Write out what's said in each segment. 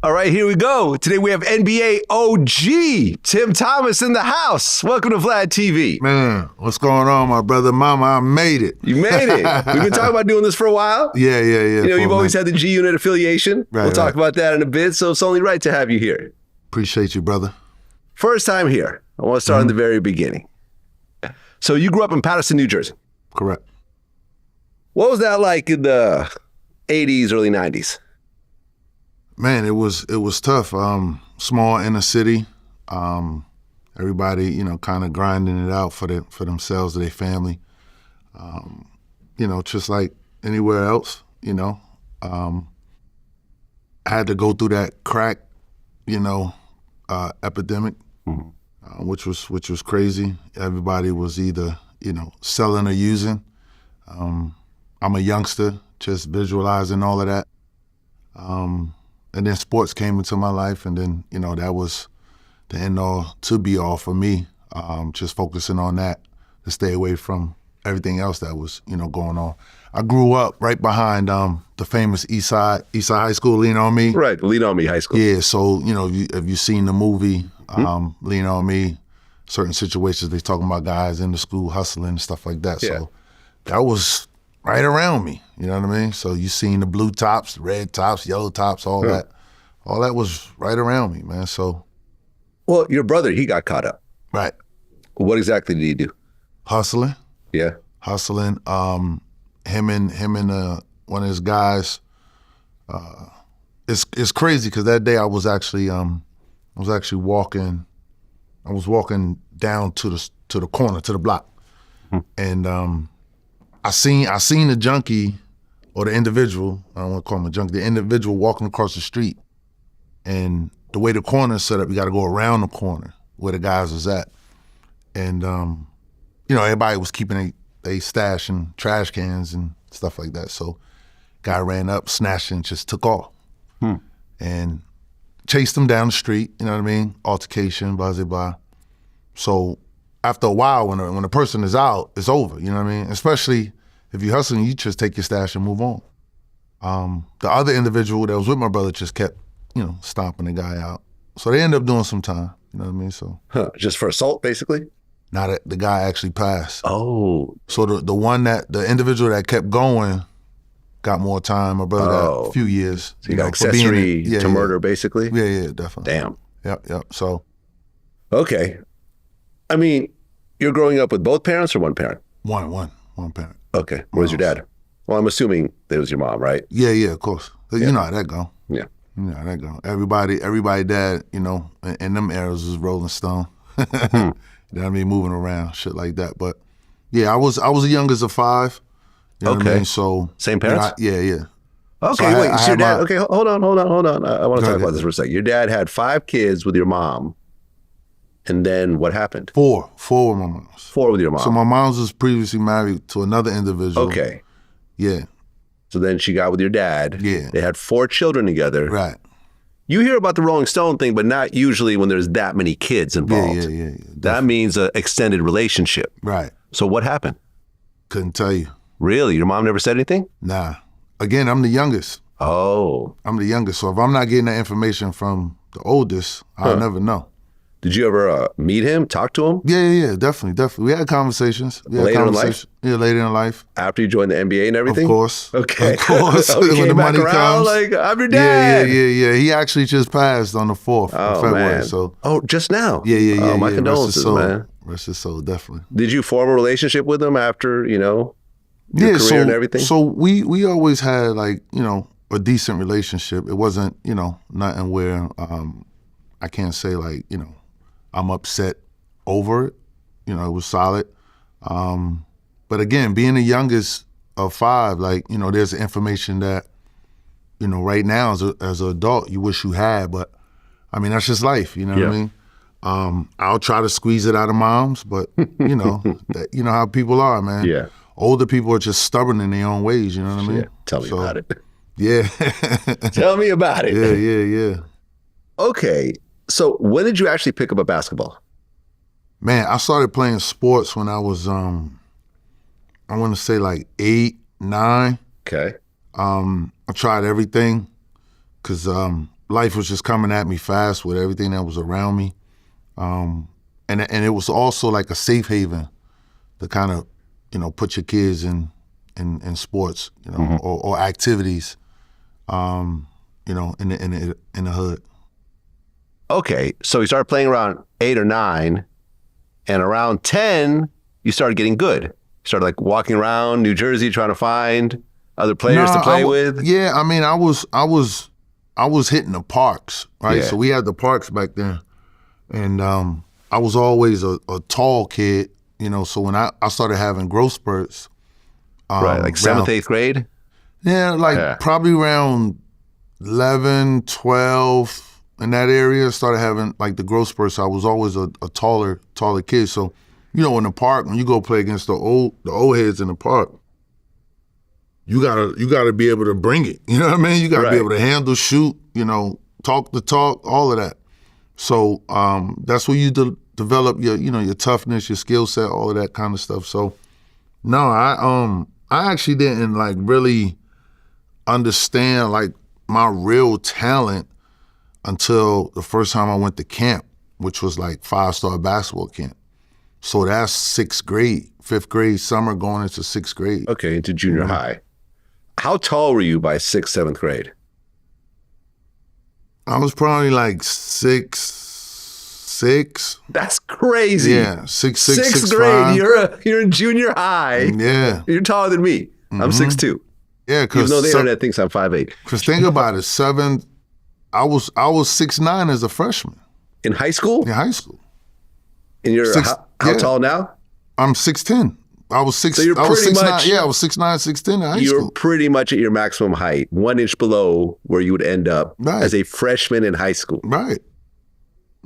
All right, here we go. Today we have NBA OG Tim Thomas in the house. Welcome to VladTV. Man, what's going on, my brother? Mama, I made it. You made it. We've been talking about doing this for a while. Yeah. You know, you've always had the G Unit affiliation. We'll talk about that in a bit, so it's only right to have you here. Appreciate you, brother. First time here. I want to start in the very beginning. So you grew up in Paterson, New Jersey. Correct. What was that like in the 80s, early 90s? Man, it was tough. Small inner city. Everybody, you know, kind of grinding it out for themselves, their family. You know, just like anywhere else. You know, I had to go through that crack, you know, epidemic, which was crazy. Everybody was either, you know, selling or using. I'm a youngster, just visualizing all of that. And then sports came into my life, and then, you know, that was the end all to be all for me, just focusing on that to stay away from everything else that was, you know, going on. I grew up right behind the famous Eastside High School, Lean On Me. Right, Lean On Me High School. Yeah, so, you know, if you've seen the movie, Lean On Me, certain situations, they talking about guys in the school hustling and stuff like that. Yeah. So that was right around me, you know what I mean? So you seen the blue tops, the red tops, yellow tops, all that. All that was right around me, man, so. Well, your brother, he got caught up. Right. What exactly did he do? Hustling. Yeah. Hustling. Him and one of his guys, it's crazy because that day I was actually walking down to the corner, to the block. And I seen the junkie, or the individual, I don't want to call him a junkie, the individual walking across the street. And the way the corner is set up, you got to go around the corner where the guys was at. And, you know, everybody was keeping they stash and trash cans and stuff like that. So guy ran up, snatched it, and just took off. And chased him down the street, you know what I mean? Altercation, blah, blah, blah. So after a while, when a person is out, it's over, you know what I mean? Especially if you're hustling, you just take your stash and move on. The other individual that was with my brother just kept, you know, stomping the guy out. So they ended up doing some time, you know what I mean? So just for assault, basically? Now that the guy actually passed. Oh. So the individual that kept going got more time. My brother got a few years. So you got accessory to murder, basically? Yeah, definitely. Damn. Yep. So. Okay. I mean, you're growing up with both parents or one parent? One parent. Okay. Where's your dad? Well, I'm assuming it was your mom, right? Yeah, of course. You know how that go. Yeah. You know how that go. Everybody dad, you know, in them eras was Rolling Stone. You know what I mean? Moving around, shit like that. But yeah, I was the youngest of five. You know what I mean? So same parents? Yeah. Okay, so wait. So your dad, okay, hold on. I want to talk about this for a second. Your dad had 5 kids with your mom. And then what happened? 4 with my mom. 4 with your mom. So my mom was previously married to another individual. Okay. Yeah. So then she got with your dad. Yeah. They had 4 children together. Right. You hear about the Rolling Stone thing, but not usually when there's that many kids involved. Yeah. That means an extended relationship. Right. So what happened? Couldn't tell you. Really? Your mom never said anything? Nah. Again, I'm the youngest. Oh. I'm the youngest. So if I'm not getting that information from the oldest, I'll never know. Did you ever meet him, talk to him? Yeah, definitely. We had conversations. Later in life? Yeah, later in life. After you joined the NBA and everything? Of course. Okay. Of course. So when the money comes. Like, I'm your dad. Yeah. He actually just passed on the 4th of February. Man. So. Oh, just now? Yeah. Oh, my condolences, man. Rest his soul, definitely. Did you form a relationship with him after, you know, your career and everything? So we always had, like, you know, a decent relationship. It wasn't, you know, nothing where I can't say, like, you know, I'm upset over it. You know, it was solid. But again, being the youngest of 5, like, you know, there's information that, you know, right now as an adult, you wish you had. But, I mean, that's just life, you know what I mean? I'll try to squeeze it out of moms, but, you know, you know how people are, man. Yeah. Older people are just stubborn in their own ways, you know what I mean? Yeah. Tell me about it. Yeah. Tell me about it. Yeah. Okay. So when did you actually pick up a basketball? Man, I started playing sports when I was, I want to say like 8, 9. Okay. I tried everything because life was just coming at me fast with everything that was around me. And it was also like a safe haven to kind of, put your kids in sports, or activities, in the hood. Okay, so you started playing around 8 or 9, and around 10, you started getting good. You started like walking around New Jersey trying to find other players to play with. Yeah, I mean, I was hitting the parks, right? Yeah. So we had the parks back then, and I was always a tall kid, So when I started having growth spurts, right, like 7th, 8th grade. Yeah, probably around 11, 12. In that area, started having like the growth spurts. I was always a taller kid. So, in the park, when you go play against the old heads in the park, you gotta be able to bring it. You know what I mean? You gotta be able to handle, shoot, talk the talk, all of that. So that's where you develop your toughness, your skill set, all of that kind of stuff. So no, I actually didn't like really understand like my real talent until the first time I went to camp, which was like 5-star basketball camp. So that's 6th grade, 5th grade summer going into 6th grade. Okay, into junior high. How tall were you by 6th, 7th grade? I was probably like 6'6". That's crazy. Yeah, 6'6", 6th 6'5". grade, you're in junior high. Yeah. You're taller than me. I'm 6'2". Yeah, because even though the internet thinks I'm 5'8". Because think about it, I was 6'9" as a freshman. In high school? In high school. And you're how tall now? I'm 6'10". I was 6. So you're I was pretty 6'9". much. Yeah, I was 6'9", 6'10" in high You're school. pretty much at your maximum height, 1 inch below where you would end up as a freshman in high school. Right.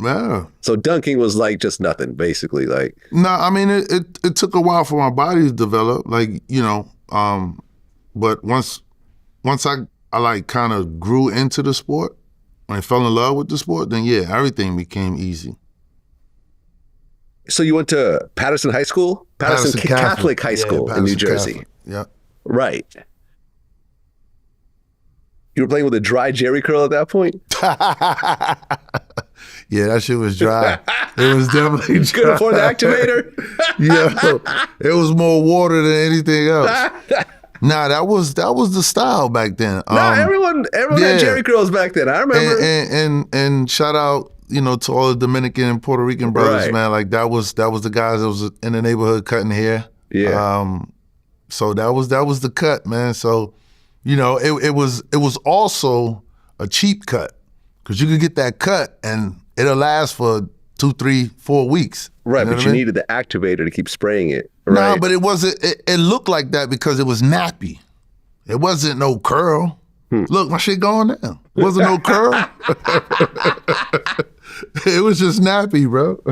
Yeah. So dunking was like just nothing, basically. Like no, I mean it took a while for my body to develop, like but once I like kind of grew into the sport, when I fell in love with the sport, then yeah, everything became easy. So you went to Paterson High School? Paterson Catholic High School in New Jersey. Catholic. Yeah. Right. You were playing with a dry Jerry curl at that point? Yeah, that shit was dry. It was definitely dry. Couldn't afford the activator? Yeah, it was more water than anything else. Nah, that was the style back then. Everyone had Jerry curls back then. I remember. And shout out, to all the Dominican and Puerto Rican brothers, man. Like that was the guys that was in the neighborhood cutting hair. Yeah. So that was the cut, man. So, it was also a cheap cut because you could get that cut and it'll last for 2, 3, 4 weeks. Right, but you needed the activator to keep spraying it. Right? No, but it wasn't. It looked like that because it was nappy. It wasn't no curl. Look, my shit going down. It wasn't no curl. It was just nappy, bro.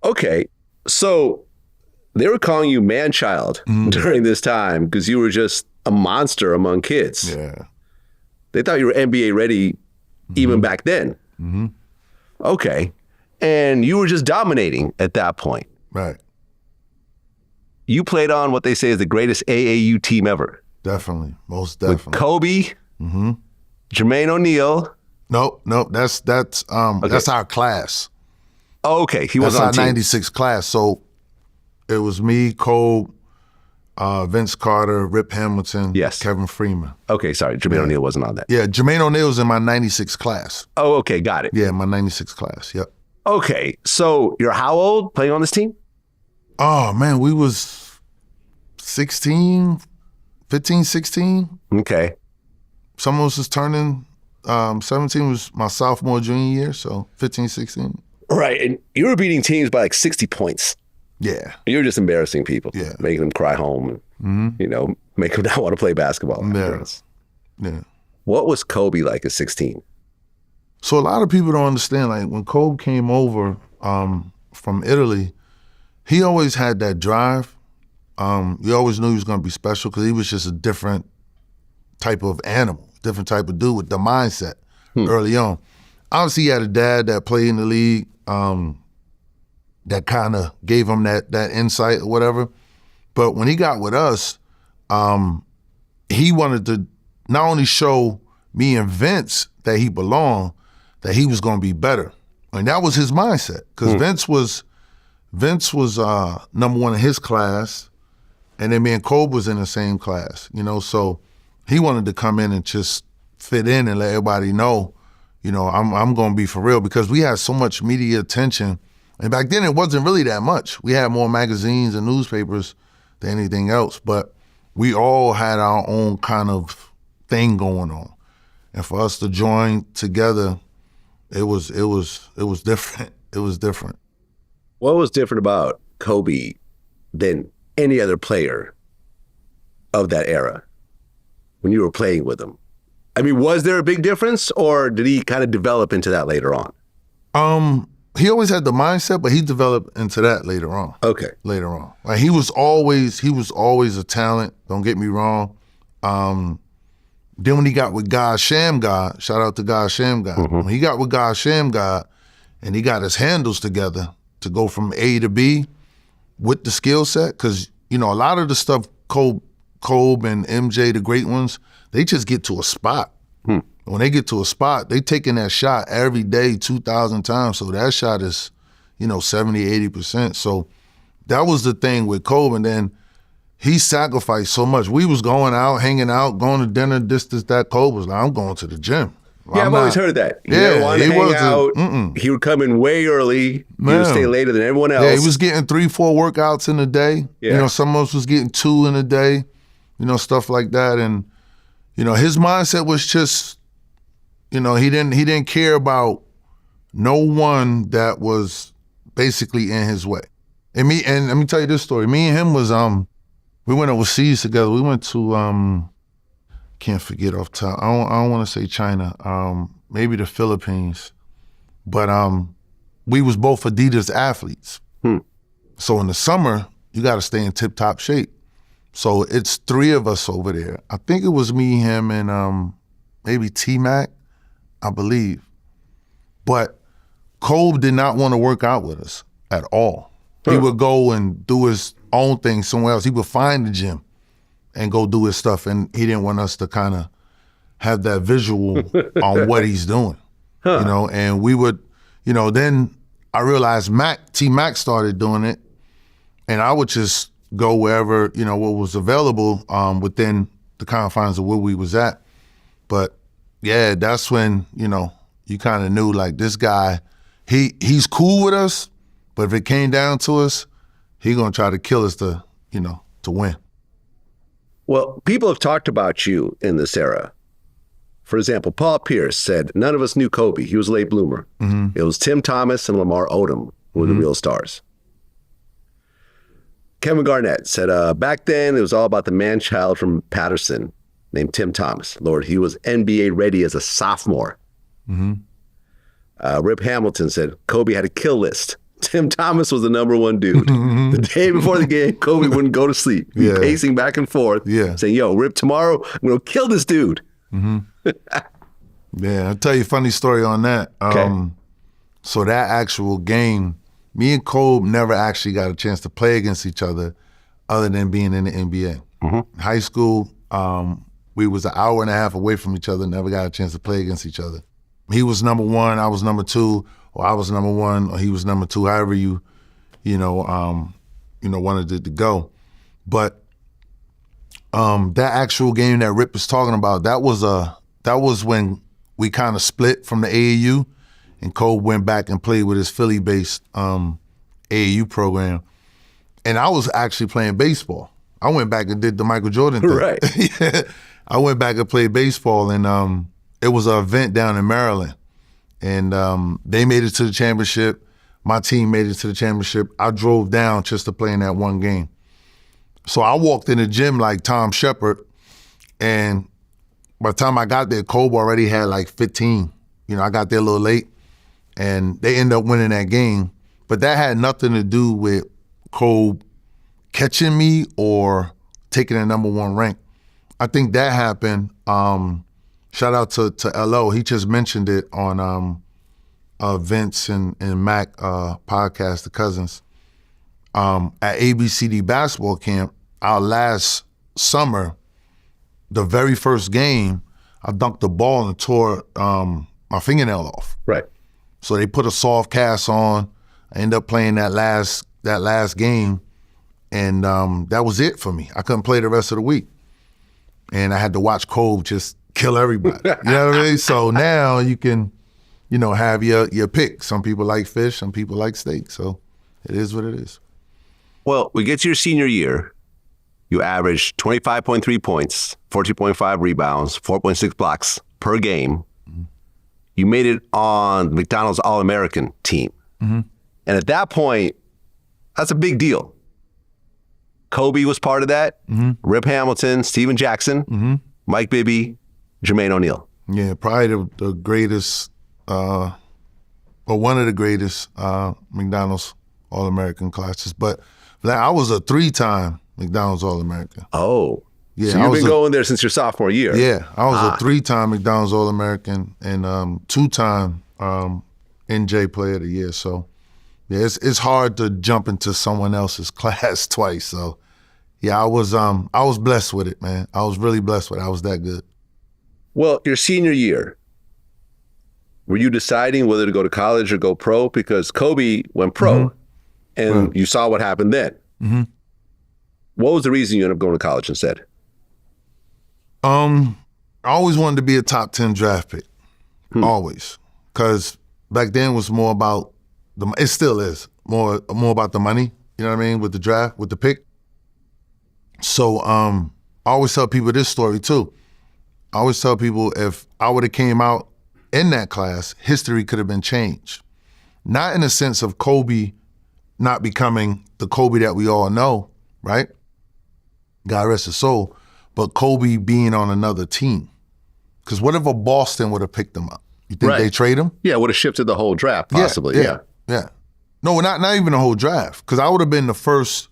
Okay, so they were calling you man-child during this time because you were just a monster among kids. Yeah. They thought you were NBA ready even back then. Mm-hmm. Okay. And you were just dominating at that point. Right. You played on what they say is the greatest AAU team ever. Definitely. Most definitely. With Kobe, Jermaine O'Neal. Nope. That's our class. Oh, okay. He was on our 96 class. So it was me, Kobe, Vince Carter, Rip Hamilton, Kevin Freeman. Okay, sorry. Jermaine O'Neal wasn't on that. Yeah, Jermaine O'Neal was in my 96 class. Oh, okay. Got it. Yeah, my 96 class. Yep. Okay. So you're how old playing on this team? Oh, man, we was 15, 16. Okay. Some of us was turning, 17 was my sophomore, junior year, so 15, 16. Right, and you were beating teams by like 60 points. Yeah. You were just embarrassing people. Yeah. Making them cry home and, make them not want to play basketball. Yeah. What was Kobe like at 16? So a lot of people don't understand, like when Kobe came over from Italy, he always had that drive. You always knew he was going to be special because he was just a different type of animal, different type of dude with the mindset early on. Obviously, he had a dad that played in the league that kind of gave him that insight or whatever. But when he got with us, he wanted to not only show me and Vince that he belonged, that he was going to be better. And that was his mindset, because Vince was number one in his class, and then me and Kobe was in the same class, so he wanted to come in and just fit in and let everybody know, I'm going to be for real, because we had so much media attention. And back then it wasn't really that much. We had more magazines and newspapers than anything else, but we all had our own kind of thing going on. And for us to join together, it was different. It was different. What was different about Kobe than any other player of that era when you were playing with him? I mean, was there a big difference, or did he kind of develop into that later on? He always had the mindset, but he developed into that later on. Okay. Later on. Like he was always a talent, don't get me wrong. Then when he got with God Shamgod, shout out to God Shamgod. When he got with God Shamgod and he got his handles together to go from A to B with the skill set, because, a lot of the stuff Kobe and MJ, the great ones, they just get to a spot. When they get to a spot, they taking that shot every day 2,000 times. So that shot is, 70, 80%. So that was the thing with Kobe. And then he sacrificed so much. We was going out, hanging out, going to dinner, this, that. Kobe was like, I'm going to the gym. Yeah, I've always heard that. He didn't want to hang out. He would come in way early. He would stay later than everyone else. Yeah, he was getting 3-4 workouts in a day. Yeah. Some of us was getting 2 in a day, stuff like that. And, his mindset was just, he didn't care about no one that was basically in his way. And let me tell you this story. Me and him was we went overseas together. We went to can't forget off top. I don't want to say China. Maybe the Philippines. But we was both Adidas athletes. So in the summer, you got to stay in tip-top shape. So it's 3 of us over there. I think it was me, him, and maybe T-Mac, I believe. But Kobe did not want to work out with us at all. He would go and do his own thing somewhere else. He would find the gym and go do his stuff, and he didn't want us to kind of have that visual on what he's doing, and we would, then I realized T-Mac started doing it, and I would just go wherever, what was available within the confines of where we was at. But yeah, that's when, you kind of knew, like, this guy, he's cool with us, but if it came down to us, he gonna try to kill us to win. Well, people have talked about you in this era. For example, Paul Pierce said, none of us knew Kobe. He was a late bloomer. It was Tim Thomas and Lamar Odom who were the real stars. Kevin Garnett said, back then it was all about the man-child from Paterson named Tim Thomas. Lord, he was NBA ready as a sophomore. Rip Hamilton said, Kobe had a kill list. Tim Thomas was the number 1 dude. The day before the game, Kobe wouldn't go to sleep. He'd be pacing back and forth, saying, yo, Rip, tomorrow I'm going to kill this dude. Yeah, I'll tell you a funny story on that. Okay. So that actual game, me and Kobe never actually got a chance to play against each other than being in the NBA. High school, we was an hour and a half away from each other, never got a chance to play against each other. He was number 1, I was number 2, or I was number 1, or he was number 2, however you wanted it to go. But that actual game that Rip is talking about, that was when we kind of split from the AAU, and Kobe went back and played with his Philly-based AAU program. And I was actually playing baseball. I went back and did the Michael Jordan thing. Right. Yeah. I went back and played baseball, and it was an event down in Maryland. And they made it to the championship. My team made it to the championship. I drove down just to play in that one game. So I walked in the gym like Tom Shepard, and by the time I got there, Kobe already had like 15. I got there a little late, and they ended up winning that game. But that had nothing to do with Kobe catching me or taking the number 1 rank. I think that happened. Shout out to LO. He just mentioned it on Vince and Mac podcast, The Cousins. At ABCD basketball camp, our last summer, the very first game, I dunked the ball and tore my fingernail off. Right. So they put a soft cast on. I ended up playing that last game, and that was it for me. I couldn't play the rest of the week, and I had to watch Kobe just kill everybody. You know what I mean? So now you can, have your pick. Some people like fish, some people like steak. So it is what it is. Well, we get to your senior year. You averaged 25.3 points, 14.5 rebounds, 4.6 blocks per game. Mm-hmm. You made it on McDonald's All-American team. Mm-hmm. And at that point, that's a big deal. Kobe was part of that. Mm-hmm. Rip Hamilton, Steven Jackson, Mike Bibby, Jermaine O'Neal. Yeah, probably the greatest, or one of the greatest McDonald's All-American classes. But I was a 3-time McDonald's All-American. Oh. Yeah, so you've been going there since your sophomore year. Yeah, I was a 3-time McDonald's All-American and 2-time NJ Player of the Year. So, yeah, it's hard to jump into someone else's class twice. So, yeah, I was blessed with it, man. I was really blessed with it. I was that good. Well, your senior year, were you deciding whether to go to college or go pro? Because Kobe went pro, and you saw what happened then. Mm-hmm. What was the reason you ended up going to college instead? I always wanted to be a top 10 draft pick, always. Because back then it was more about, it still is, more about the money, you know what I mean, with the draft, with the pick. So I always tell people this story too. I always tell people if I would have came out in that class, history could have been changed. Not in the sense of Kobe not becoming the Kobe that we all know, right? God rest his soul. But Kobe being on another team. Because what if a Boston would have picked him up? You think they trade him? Yeah, would have shifted the whole draft, possibly. Yeah. No, not even the whole draft. Because I would have been the first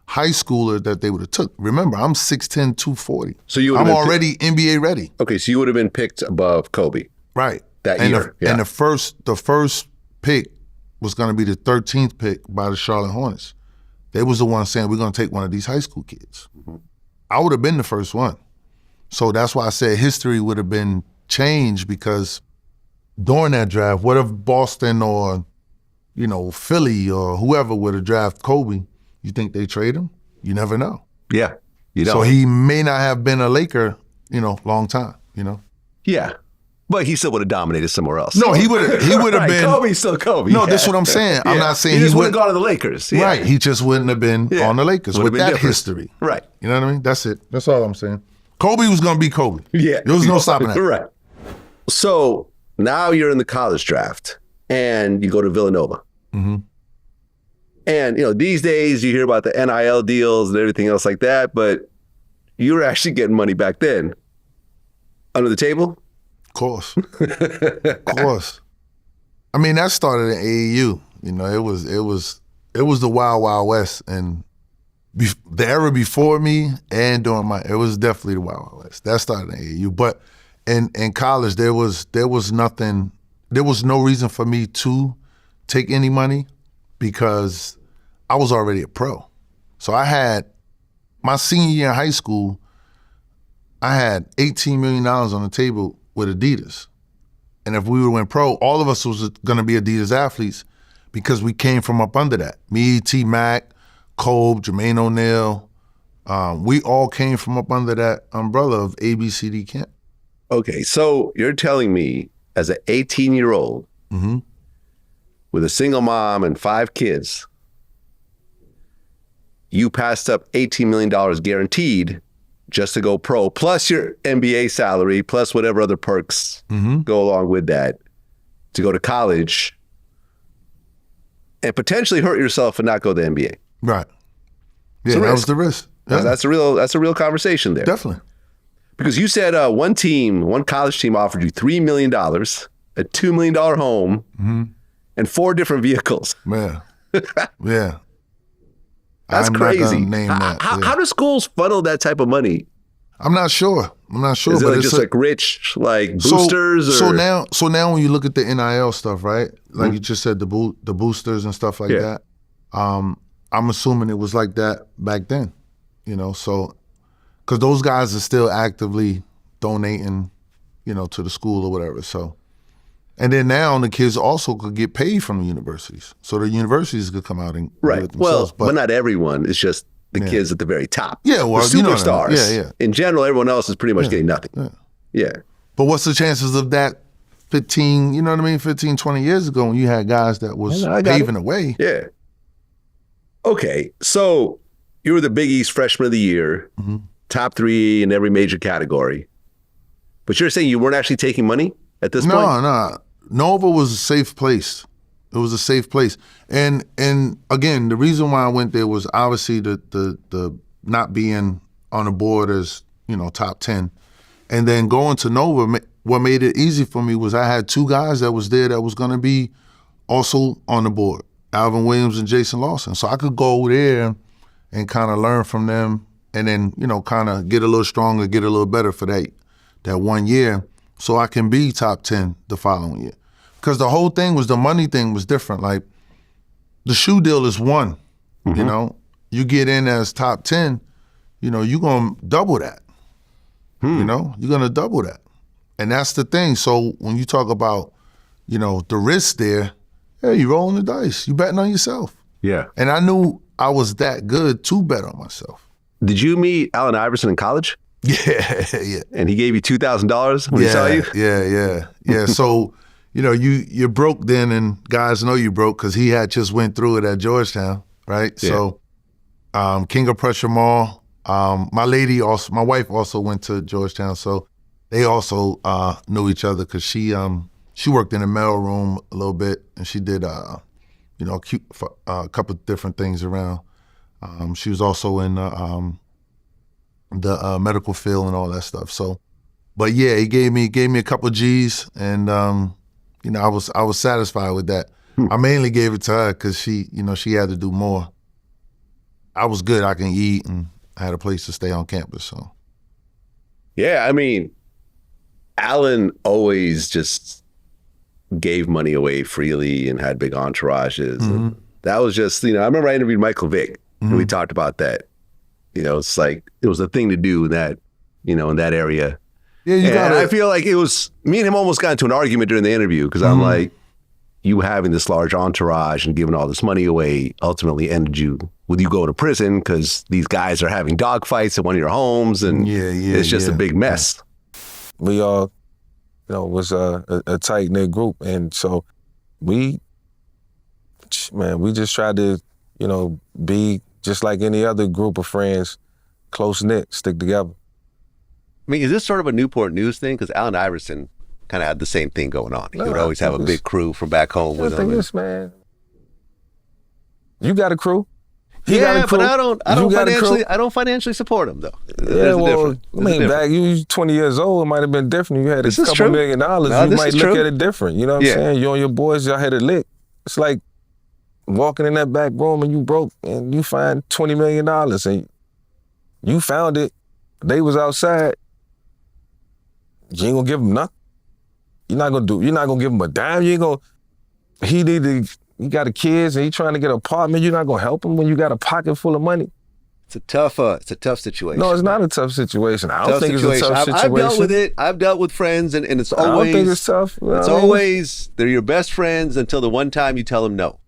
high schooler that they would have took. Remember, I'm 6'10", 240. So I'm already NBA ready. Okay, so you would have been picked above Kobe. Right. That year. And the first pick was going to be the 13th pick by the Charlotte Hornets. They was the one saying, we're going to take one of these high school kids. Mm-hmm. I would have been the first one. So that's why I said history would have been changed, because during that draft, what if Boston or, Philly or whoever would have drafted Kobe? You think they trade him? You never know. Yeah, you don't. So he may not have been a Laker, long time, Yeah. But he still would have dominated somewhere else. No, he would have been. Kobe's still Kobe. No, that's what I'm saying. I'm not saying he just wouldn't have gone to the Lakers. Yeah. Right. He just wouldn't have been on the Lakers with that history. Right. You know what I mean? That's it. That's all I'm saying. Kobe was going to be Kobe. Yeah. There was no stopping that. Right. So now you're in the college draft and you go to Villanova. Mm-hmm. And, these days you hear about the NIL deals and everything else like that, but you were actually getting money back then. Under the table? Of course. Of course. I mean, that started in AAU. It was the Wild Wild West, and the era before me and during it was definitely the Wild Wild West. That started in AAU. But in college, there was nothing, there was no reason for me to take any money because I was already a pro. So I had, my senior year in high school, I had $18 million on the table with Adidas. And if we would have went pro, all of us was going to be Adidas athletes because we came from up under that. Me, T-Mac, Kobe, Jermaine O'Neal, we all came from up under that umbrella of ABCD camp. Okay, so you're telling me as an 18-year-old with a single mom and 5 kids, you passed up $18 million guaranteed just to go pro, plus your NBA salary, plus whatever other perks go along with that, to go to college and potentially hurt yourself and not go to the NBA. Right. Yeah, that was the risk. Yeah. That's a real conversation there. Definitely. Because you said one college team offered you $3 million, a $2 million home, and 4 different vehicles. Yeah. Yeah. That's crazy. Name that. How do schools funnel that type of money? I'm not sure. Is it just like rich, like boosters? So now when you look at the NIL stuff, right? Like you just said, the boosters and stuff like that. I'm assuming it was like that back then, so because those guys are still actively donating, to the school or whatever. So, and then now the kids also could get paid from the universities. So the universities could come out and do it themselves. Well, but not everyone. It's just the kids at the very top. Yeah, well, the superstars. Yeah. In general, everyone else is pretty much getting nothing. Yeah. But what's the chances of that 15, 20 years ago when you had guys that was paving the way? Yeah. Okay, so you were the Big East Freshman of the Year, top 3 in every major category. But you're saying you weren't actually taking money at this point? No. Nova was a safe place. It was a safe place. And again, the reason why I went there was obviously the not being on the board as, top 10. And then going to Nova, what made it easy for me was I had 2 guys that was there that was going to be also on the board, Alvin Williams and Jason Lawson. So I could go there and kind of learn from them and then, kind of get a little stronger, get a little better for that 1 year so I can be top 10 the following year. Because the whole thing was, the money thing was different. Like, the shoe deal is one, You get in as top 10, you're going to double that. You're going to double that. And that's the thing. So when you talk about, the risk there, you rolling the dice. You betting on yourself. Yeah. And I knew I was that good to bet on myself. Did you meet Allen Iverson in college? Yeah. And he gave you $2,000 when he saw you? Yeah. So, you're broke then, and guys know you broke because he had just went through it at Georgetown, right? Yeah. So King of Prussia Mall, my wife also went to Georgetown, so they also knew each other because she worked in the mail room a little bit, and she did a couple of different things around. She was also in the medical field and all that stuff. So, but yeah, he gave me a couple of G's, and I was satisfied with that. I mainly gave it to her because she had to do more. I was good. I can eat, and I had a place to stay on campus. So, yeah, I mean, Allen always just gave money away freely and had big entourages. And that was just, I remember I interviewed Michael Vick, and we talked about that. It's like, it was a thing to do in that area. Yeah, I feel like it was, me and him almost got into an argument during the interview because I'm like, you having this large entourage and giving all this money away ultimately ended with you going to prison because these guys are having dogfights at one of your homes, and it's just a big mess. We all, was a tight-knit group, and so we just tried to, be just like any other group of friends, close-knit, stick together. I mean, is this sort of a Newport News thing? Because Allen Iverson kind of had the same thing going on. He would always have a big crew from back home with him. Man. You got a crew. But I don't financially support him though. Back you 20 years old, it might have been different. You had a couple $1 million. You might look at it different. You know what I'm saying? You and your boys, y'all had a lick. It's like walking in that back room and you broke and you find $20 million and you found it. They was outside. You ain't gonna give them nothing. You're not gonna give him a dime. You got a kids and he trying to get an apartment. You're not gonna help him when you got a pocket full of money. It's a tough situation. No, it's not a tough situation. I don't think it's a tough situation. I've dealt with it. I've dealt with friends, and it's always. I don't think it's tough. Always they're your best friends until the one time you tell them no.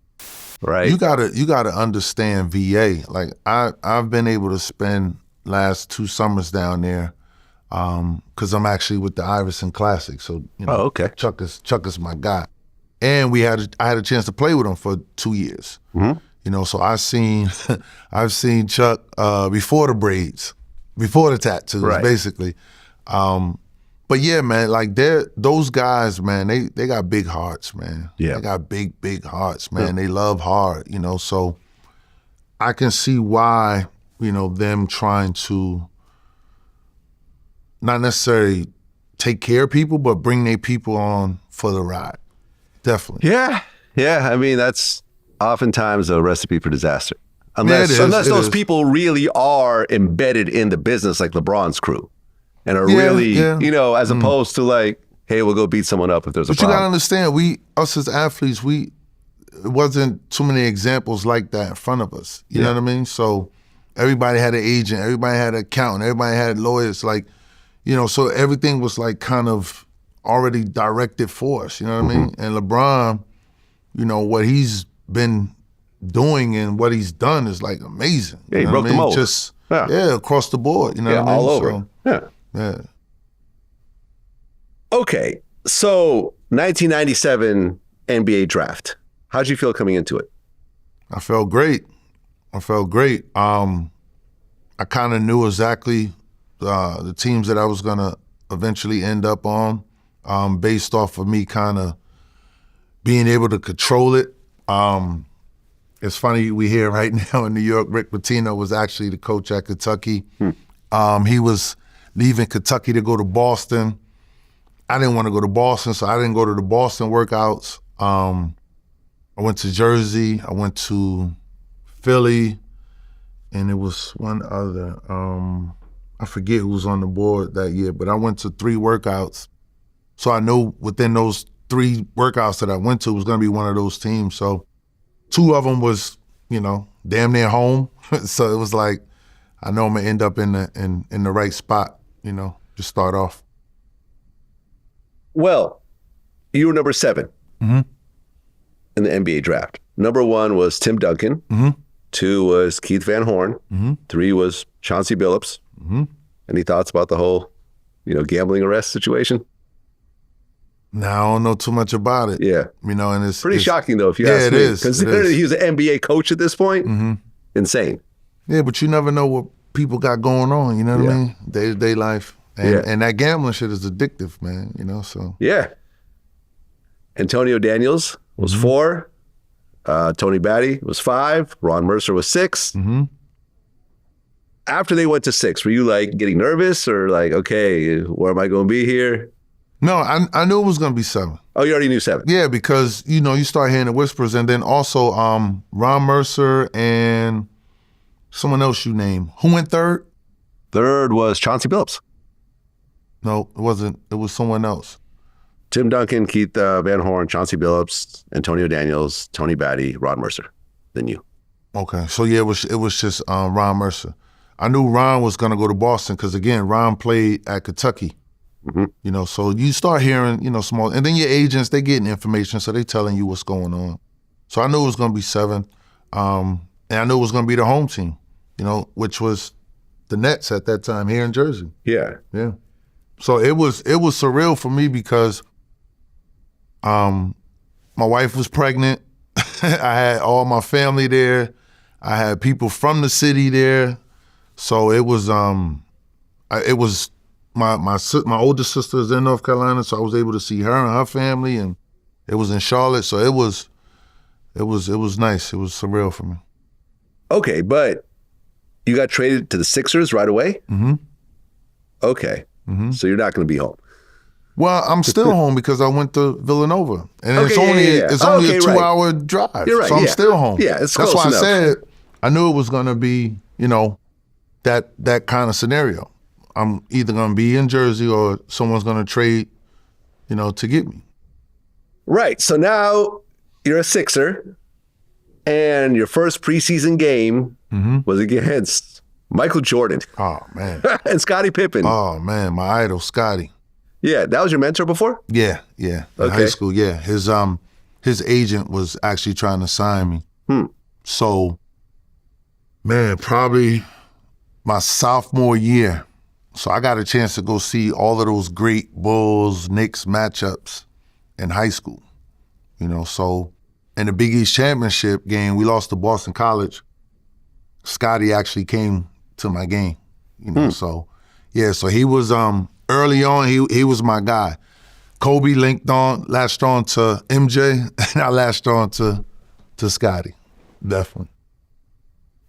Right. You gotta understand VA. Like I've been able to spend last 2 summers down there because I'm actually with the Iverson Classic. So okay. Chuck is my guy, and I had a chance to play with him for 2 years. So I've seen Chuck before the braids, before the tattoos, basically. But yeah, man, like those guys, man, they got big hearts, man. Yeah, they got big hearts, man. Yeah. They love hard, So I can see why, them trying to not necessarily take care of people, but bring their people on for the ride. Definitely. Yeah. I mean, that's oftentimes a recipe for disaster. Unless those people really are embedded in the business like LeBron's crew and are as opposed to like, hey, we'll go beat someone up if there's a problem. But you gotta understand, us as athletes, it wasn't too many examples like that in front of us. You know what I mean? So everybody had an agent, everybody had an accountant, everybody had lawyers, so everything was like kind of already directed for us, you know what I mean? And LeBron, you know, what he's been doing and what he's done is like amazing. Yeah, he broke the mold. Just, across the board, you know what I mean? All over. So, yeah. Okay, so 1997 NBA draft. How'd you feel coming into it? I felt great. I kind of knew exactly the teams that I was going to eventually end up on based off of me kind of being able to control it. It's funny, we hear right now in New York, Rick Pitino was actually the coach at Kentucky. He was leaving Kentucky to go to Boston. I didn't want to go to Boston, so I didn't go to the Boston workouts. I went to Jersey, I went to Philly, and it was one other. I forget who was on the board that year, but I went to 3 workouts. So I knew within those 3 workouts that I went to was going to be one of those teams. So 2 of them was, you know, damn near home. So it was like, I know I'm going to end up in the right spot, you know, to start off. Well, you were number 7 in the NBA draft. Number 1 was Tim Duncan. 2 was Keith Van Horn. 3 was Chauncey Billups. Any thoughts about the whole, you know, gambling arrest situation? No, I don't know too much about it. Yeah. You know, and it's pretty shocking though, if you ask me. It is. Considering he was an NBA coach at this point, insane. Yeah, but you never know what people got going on, you know what I mean? Day-to-day life. And that gambling shit is addictive, man, you know, so. Yeah. Antonio Daniels was 4. Tony Batty was 5. Ron Mercer was 6. After they went to 6, were you like getting nervous or like, okay, where am I going to be here? No, I knew it was going to be 7. Oh, you already knew 7? Yeah, because, you know, you start hearing the whispers, and then also Ron Mercer and someone else you named. Who went 3rd? 3rd was Chauncey Billups. No, it wasn't. It was someone else. Tim Duncan, Keith Van Horn, Chauncey Billups, Antonio Daniels, Tony Batty, Ron Mercer. Then you. Okay, so yeah, it was just Ron Mercer. I knew Ron was going to go to Boston because, again, Ron played at Kentucky. You know, so you start hearing, you know, small, and then your agents, they getting information, so they telling you what's going on. So I knew it was going to be 7, and I knew it was going to be the home team, you know, which was the Nets at that time here in Jersey. Yeah. So it was surreal for me because my wife was pregnant. I had all my family there. I had people from the city there. So it was my older sister is in North Carolina, so I was able to see her and her family, and it was in Charlotte. So it was nice. It was surreal for me. Okay, but you got traded to the Sixers right away? Okay. So you're not going to be home. Well, I'm still home because I went to Villanova, and it's only a 2-hour drive. You're right. So I'm still home. Yeah, it's That's close why enough. I said I knew it was going to be, you know, that kind of scenario. I'm either going to be in Jersey or someone's going to trade, you know, to get me. Right. So now you're a Sixer, and your first preseason game was against Michael Jordan. Oh, man. And Scottie Pippen. Oh, man, my idol, Scottie. Yeah, that was your mentor before? Yeah. In high school, yeah. His agent was actually trying to sign me. So, man, probably my sophomore year. So I got a chance to go see all of those great Bulls, Knicks matchups in high school. You know, so in the Big East Championship game, we lost to Boston College. Scottie actually came to my game, you know, so yeah, so he was early on, he was my guy. Kobe latched on to MJ, and I latched on to Scottie, definitely.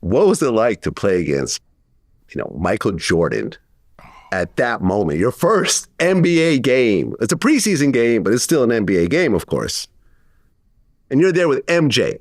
What was it like to play against, you know, Michael Jordan at that moment? Your first NBA game. It's a preseason game, but it's still an NBA game, of course. And you're there with MJ.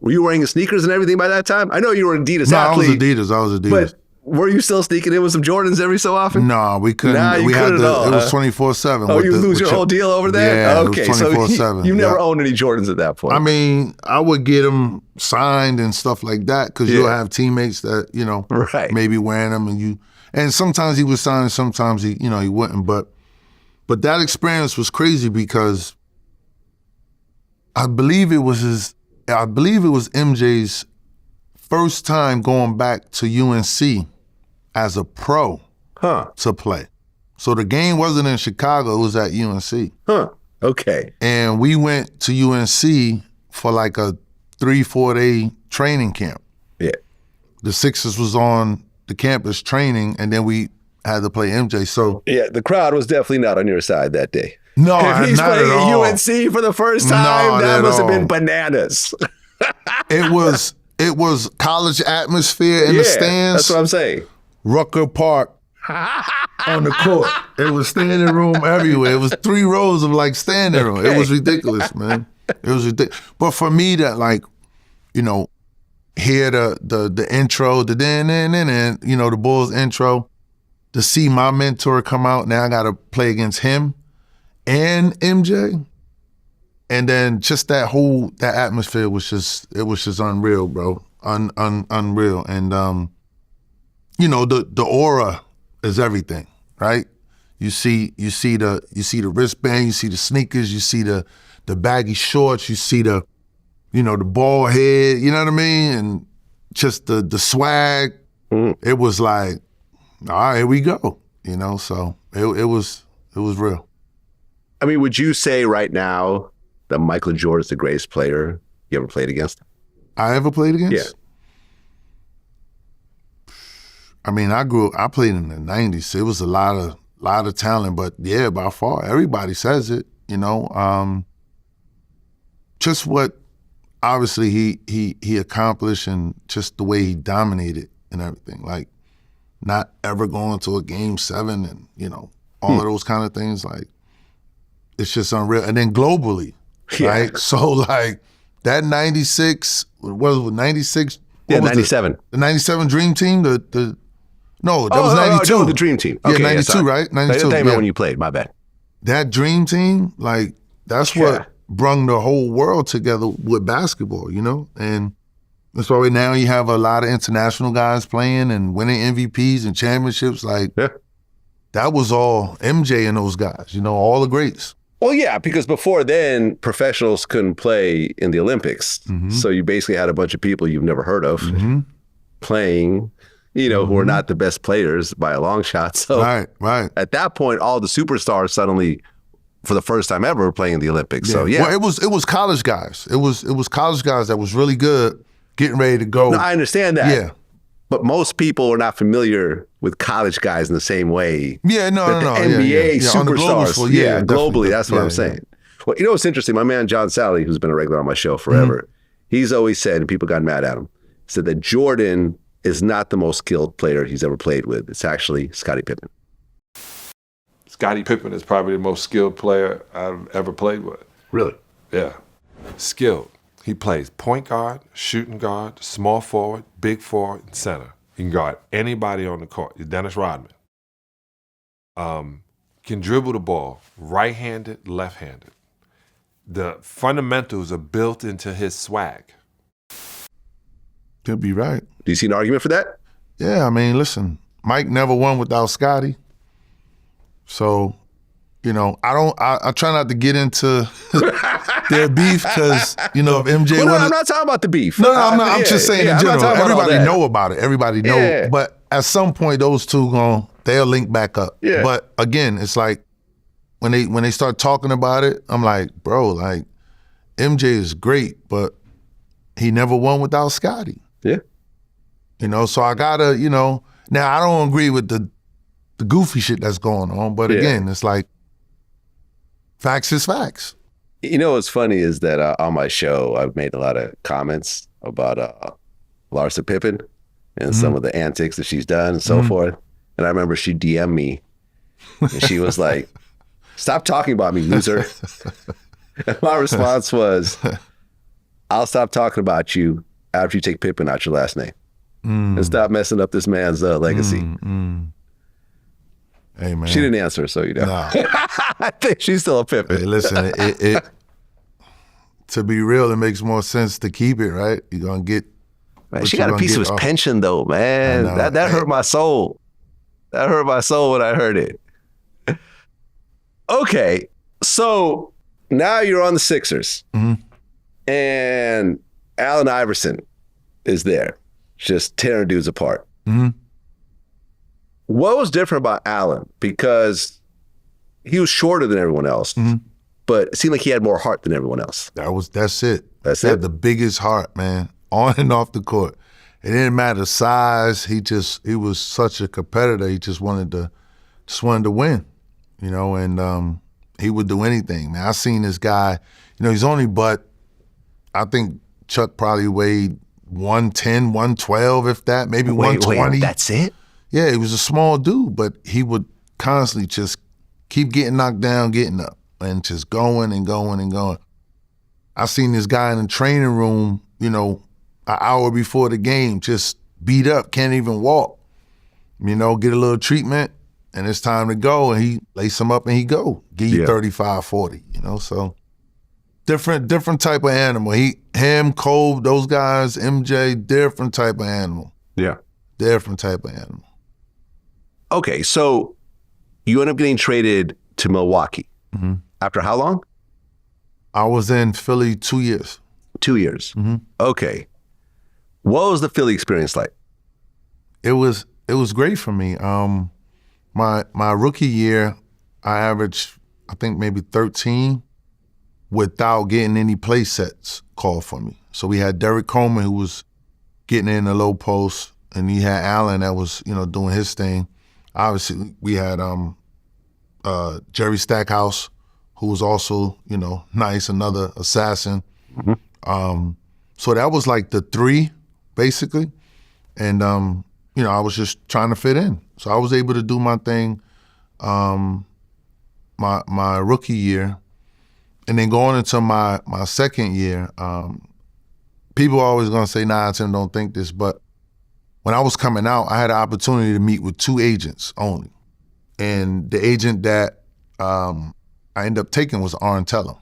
Were you wearing sneakers and everything by that time? I know you were an Adidas athlete. I was Adidas. But were you still sneaking in with some Jordans every so often? No, we couldn't. It was 24/7. Oh, you lose your whole deal over that? Yeah, okay, it was 24/7. So you never owned any Jordans at that point. I mean, I would get them signed and stuff like that because you'll have teammates that, you know, maybe wearing them, and sometimes he would sign, sometimes he wouldn't. But But that experience was crazy because I believe it was MJ's first time going back to UNC as a pro to play. So the game wasn't in Chicago, it was at UNC. Okay. And we went to UNC for like a 3-4 day training camp. Yeah. The Sixers was on the campus training, and then we had to play MJ. So yeah, the crowd was definitely not on your side that day. No, if he's not playing at all. at UNC for the first time, that must have been bananas. It was college atmosphere in the stands. That's what I'm saying. Rucker Park on the court. It was standing room everywhere. It was 3 rows of like standing room. It was ridiculous, man. It was ridiculous. But for me to like, you know, hear the intro, the then, you know, the Bulls intro, to see my mentor come out, now I gotta play against him and MJ. And then just that atmosphere was just unreal, bro. Unreal. And you know, the aura is everything, right? You see the wristband, you see the sneakers, you see the baggy shorts, you see the bald head, you know what I mean? And just the swag. It was like, all right, here we go. You know, so it was real. I mean, would you say right now that Michael Jordan is the greatest player you ever played against? I ever played against? Yeah. I mean, I played in the 90s. It was a lot of talent, but yeah, by far, everybody says it, you know. Just what obviously he accomplished and just the way he dominated and everything. Like, not ever going to a game 7 and, you know, all of those kind of things. Like, it's just unreal. And then globally, right? So, like, that 96, what was it, 96? Yeah, 97. The 97 Dream Team? No, that was 92. No, the Dream Team. Okay, yeah, 92, right? 92. I didn't when you played, my bad. That Dream Team, like, that's what brung the whole world together with basketball, you know? And that's why now you have a lot of international guys playing and winning MVPs and championships. Like, that was all MJ and those guys, you know, all the greats. Well, yeah, because before then, professionals couldn't play in the Olympics. So you basically had a bunch of people you've never heard of playing, you know, who are not the best players by a long shot. So right. At that point, all the superstars suddenly, for the first time ever, were playing in the Olympics. So yeah. Well, it was college guys. It was college guys that was really good, getting ready to go. No, I understand that. Yeah. But most people are not familiar with college guys in the same way. Yeah, no. NBA superstars. Globally, that's what I'm saying. Well, you know what's interesting? My man John Sally, who's been a regular on my show forever, he's always said, and people got mad at him, said that Jordan is not the most skilled player he's ever played with. It's actually Scottie Pippen. Scottie Pippen is probably the most skilled player I've ever played with. Really? Yeah. Skilled. He plays point guard, shooting guard, small forward, big forward, and center. He can guard anybody on the court. He's Dennis Rodman. Can dribble the ball, right-handed, left-handed. The fundamentals are built into his swag. Could be right. Do you see an argument for that? Yeah, I mean, listen, Mike never won without Scottie. So, you know, I try not to get into their beef because, you know, if MJ no, I'm not talking about the beef. No, I'm not. I'm just saying in general. Everybody know about it. Everybody know. Yeah. But at some point, those two they'll link back up. Yeah. But again, it's like when they start talking about it, I'm like, bro, like MJ is great, but he never won without Scottie. Yeah. You know, so I gotta, you know, now I don't agree with the goofy shit that's going on, but again, it's like facts is facts. You know what's funny is that on my show, I've made a lot of comments about Larsa Pippen and some of the antics that she's done and so forth. And I remember she DM'd me and she was like, "Stop talking about me, loser." And my response was, "I'll stop talking about you after you take Pippen out your last name and stop messing up this man's legacy." Hey, man. She didn't answer, so you know. No. I think she's still a Pippen. Hey, listen, it to be real, it makes more sense to keep it, right? You're gonna get. Man, she got a piece of his pension, though, man. That hurt my soul. That hurt my soul when I heard it. Okay, so now you're on the Sixers, and Allen Iverson is there, just tearing dudes apart. What was different about Allen? Because he was shorter than everyone else, but it seemed like he had more heart than everyone else. That's it. That's he it. had the biggest heart, man, on and off the court. It didn't matter size. He was such a competitor. He just wanted to win, you know, and he would do anything, man. I seen this guy, you know, he's only I think Chuck probably weighed 110, 112, if that, maybe 120. Wait, that's it? Yeah, he was a small dude, but he would constantly just keep getting knocked down, getting up, and just going and going and going. I seen this guy in the training room, you know, an hour before the game, just beat up, can't even walk. You know, get a little treatment, and it's time to go, and he lace him up and he go. Give you 35, 40, you know, so different type of animal. Him, Cole, those guys, MJ, different type of animal. Yeah. Different type of animal. Okay, so you end up getting traded to Milwaukee. After how long? I was in Philly 2 years. 2 years. Okay. What was the Philly experience like? It was great for me. My rookie year, I averaged, I think maybe 13 without getting any play sets called for me. So we had Derek Coleman, who was getting in the low post, and he had Allen that was, you know, doing his thing. Obviously, we had Jerry Stackhouse, who was also, you know, nice, another assassin. So that was like the three, basically. And, you know, I was just trying to fit in. So I was able to do my thing my rookie year. And then going into my second year, people are always going to say, nah, Tim, don't think this. But when I was coming out, I had an opportunity to meet with 2 agents only. And the agent that I ended up taking was Arn Tellem.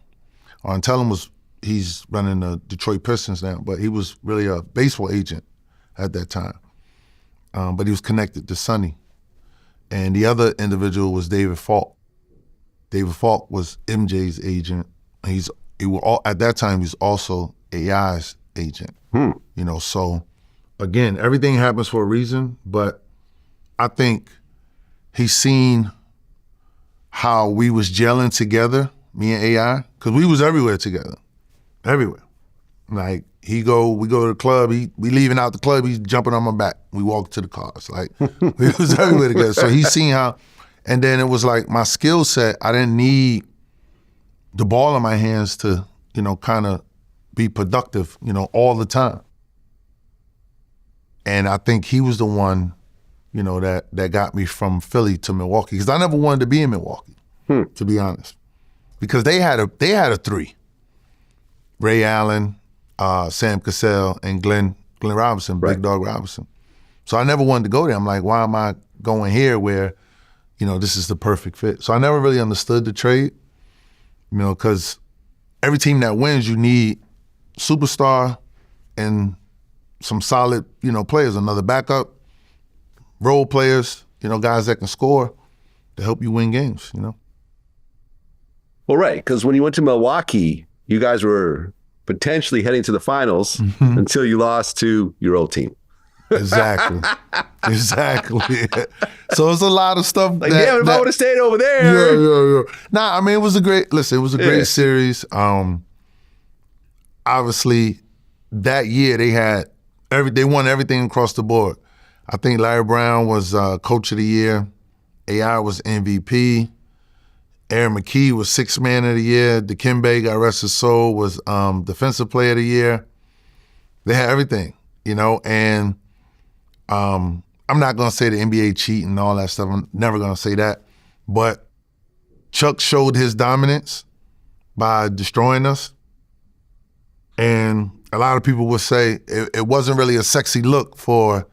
Arn Tellem he's running the Detroit Pistons now, but he was really a baseball agent at that time. But he was connected to Sonny. And the other individual was David Falk. David Falk was MJ's agent. At that time, he was also AI's agent. You know, so again, everything happens for a reason, but I think he's seen how we was gelling together, me and AI, because we was everywhere together, everywhere. Like we go to the club, we leaving out the club, he's jumping on my back. We walk to the cars, like we was everywhere together. So he's seen how, and then it was like my skill set, I didn't need the ball in my hands to, you know, kind of be productive, you know, all the time. And I think he was the one, you know, that got me from Philly to Milwaukee, because I never wanted to be in Milwaukee, to be honest, because they had a 3: Ray Allen, Sam Cassell, and Glenn Robinson, Big Dog Robinson. So I never wanted to go there. I'm like, why am I going here where, you know, this is the perfect fit? So I never really understood the trade, you know, because every team that wins, you need superstar and some solid, you know, players, another backup, role players, you know, guys that can score to help you win games, you know? Well, right, because when you went to Milwaukee, you guys were potentially heading to the finals until you lost to your old team. Exactly. So it's a lot of stuff. Like, damn, if I would have stayed over there. Yeah. Nah, I mean, it was a great series. Obviously, that year they won everything across the board. I think Larry Brown was Coach of the Year. AI was MVP. Aaron McKee was Sixth Man of the Year. Dikembe, God rest his soul, was Defensive Player of the Year. They had everything, you know, and I'm not going to say the NBA cheating and all that stuff. I'm never going to say that. But Chuck showed his dominance by destroying us. And a lot of people would say it wasn't really a sexy look for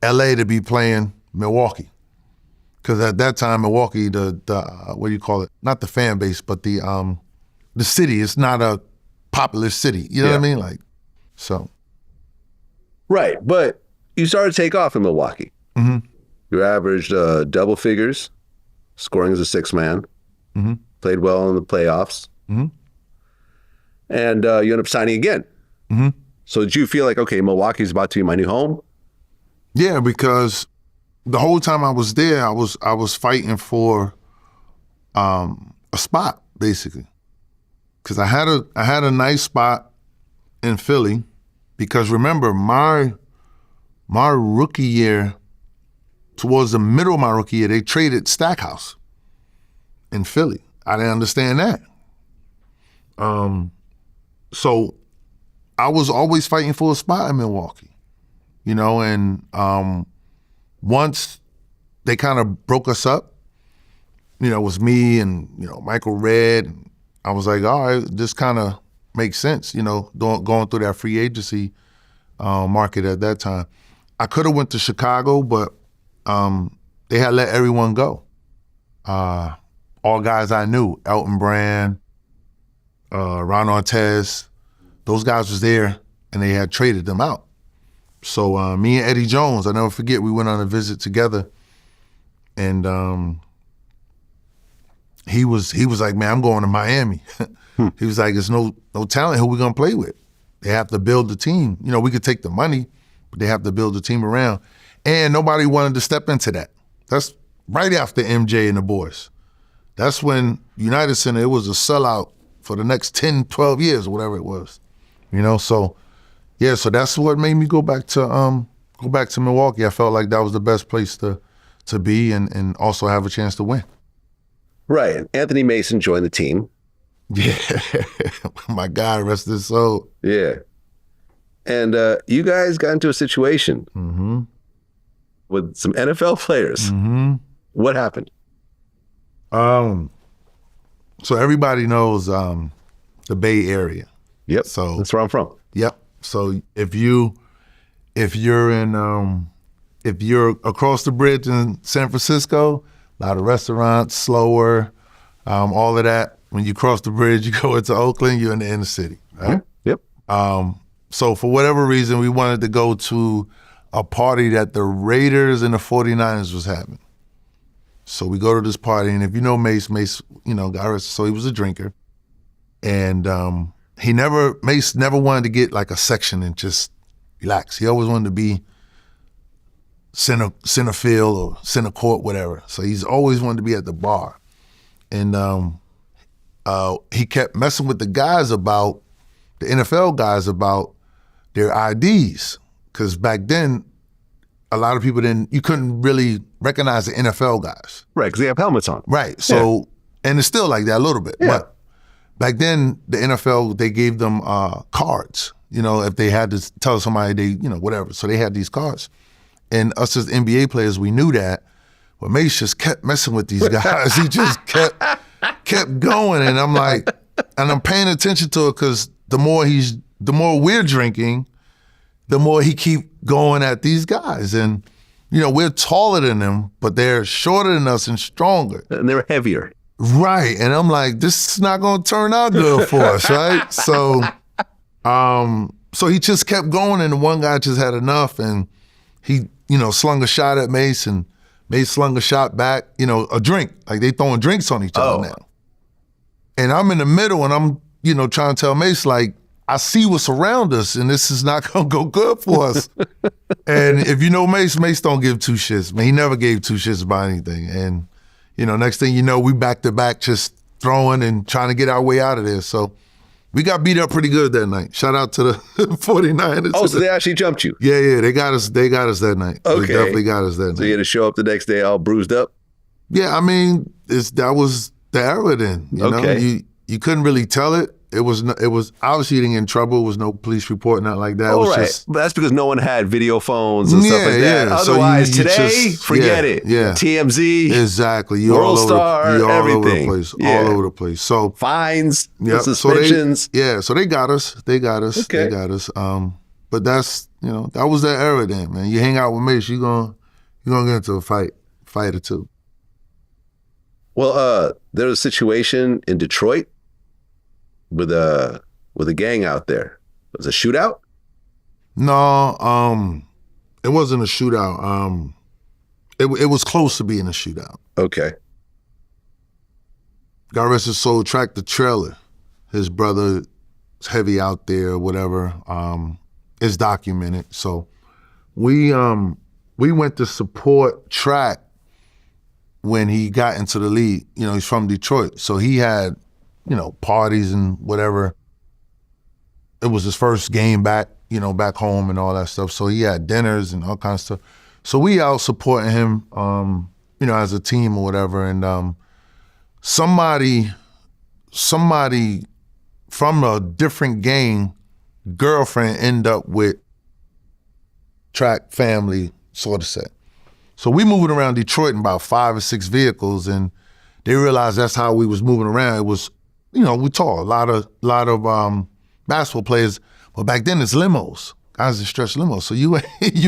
LA to be playing Milwaukee. Because at that time, Milwaukee, the what do you call it? Not the fan base, but the city. It's not a populous city. You know what I mean? Like, so. Right, but you started to take off in Milwaukee. You averaged double figures, scoring as a 6th man. played well in the playoffs. Mm-hmm. And you end up signing again. Mm-hmm. So did you feel like, okay, Milwaukee's about to be my new home? Yeah, because the whole time I was there, I was fighting for a spot, basically. Because I had a nice spot in Philly. Because remember, my rookie year, towards the middle of my rookie year, they traded Stackhouse in Philly. I didn't understand that. So I was always fighting for a spot in Milwaukee, you know, and once they kind of broke us up, you know, it was me and, you know, Michael Redd. I was like, all right, this kind of makes sense, you know, going through that free agency market at that time. I could have went to Chicago, but they had let everyone go. All guys I knew, Elton Brand, Ron Artest, those guys was there and they had traded them out. So me and Eddie Jones, I never forget, we went on a visit together and he was like, man, I'm going to Miami. He was like, there's no talent, who we gonna play with? They have to build the team. You know, we could take the money, but they have to build the team around. And nobody wanted to step into that. That's right after MJ and the boys. That's when United Center, it was a sellout for the next 10, 12 years or whatever it was. You know, so yeah, so that's what made me go back to Milwaukee. I felt like that was the best place to be and also have a chance to win. Right. Anthony Mason joined the team. Yeah. My God, rest his soul. Yeah. And you guys got into a situation with some NFL players. Mm-hmm. What happened? So everybody knows the Bay Area. Yep. So that's where I'm from. Yep. So if you're across the bridge in San Francisco, a lot of restaurants, slower, all of that. When you cross the bridge, you go into Oakland, you're in the inner city, right? Yep. So for whatever reason, we wanted to go to a party that the Raiders and the 49ers was having. So we go to this party, and if you know Mace, you know, got arrested, so he was a drinker. And Mace never wanted to get like a section and just relax. He always wanted to be center field or center court, whatever. So he's always wanted to be at the bar. And he kept messing with the NFL guys about their IDs. Because back then, a lot of people you couldn't really recognize the NFL guys. Right, because they have helmets on. Right, so, and it's still like that a little bit. Yeah. But back then, the NFL, they gave them cards, you know, if they had to tell somebody whatever. So they had these cards. And us as NBA players, we knew that. But Mace just kept messing with these guys. He just kept going. And I'm like, and I'm paying attention to it because the more we're drinking, the more he keep going at these guys. And, you know, we're taller than them, but they're shorter than us and stronger. And they're heavier. Right. And I'm like, this is not going to turn out good for us, right? So he just kept going, and the one guy just had enough, and he, you know, slung a shot at Mace, and Mace slung a shot back, you know, a drink. Like, they throwing drinks on each other now. And I'm in the middle, and I'm, you know, trying to tell Mace, like, I see what's around us, and this is not going to go good for us. And if you know Mace don't give two shits. Man, he never gave two shits about anything. And, you know, next thing you know, we back to back just throwing and trying to get our way out of there. So we got beat up pretty good that night. Shout out to the 49ers. Oh, so they actually jumped you? Yeah, they got us that night. Okay. They definitely got us that night. So you had to show up the next day all bruised up? Yeah, I mean, that was the era then. You know, you couldn't really tell it. It was obviously you didn't get in trouble. It was no police report, not like that. It was just, but that's because no one had video phones and stuff like that. Otherwise, so today, forget it. Yeah. TMZ, Exactly. You're World all Star, over everything. All over the place. Yeah. All over the place. So fines, yep. suspensions. So they got us. They got us. Okay. They got us. But that's, you know, that was that era then, man. You hang out with Mace, you're gonna get into a fight or two. Well, there was a situation in Detroit with a gang out there. It was a shootout? No, it wasn't a shootout. It was close to being a shootout. Okay. God rest his soul, tracked the trailer. His brother's heavy out there, whatever. It's documented. So we went to support Track when he got into the league. You know, he's from Detroit. So he had, you know, parties and whatever. It was his first game back, you know, back home and all that stuff. So he had dinners and all kinds of stuff. So we out supporting him, you know, as a team or whatever. And somebody from a different gang, girlfriend end up with Track family, sort of set. So we moving around Detroit in about 5 or 6 vehicles, and they realized that's how we was moving around. It was, you know, we tall, a lot of basketball players, but back then it's limos. Guys that stretch limos. So you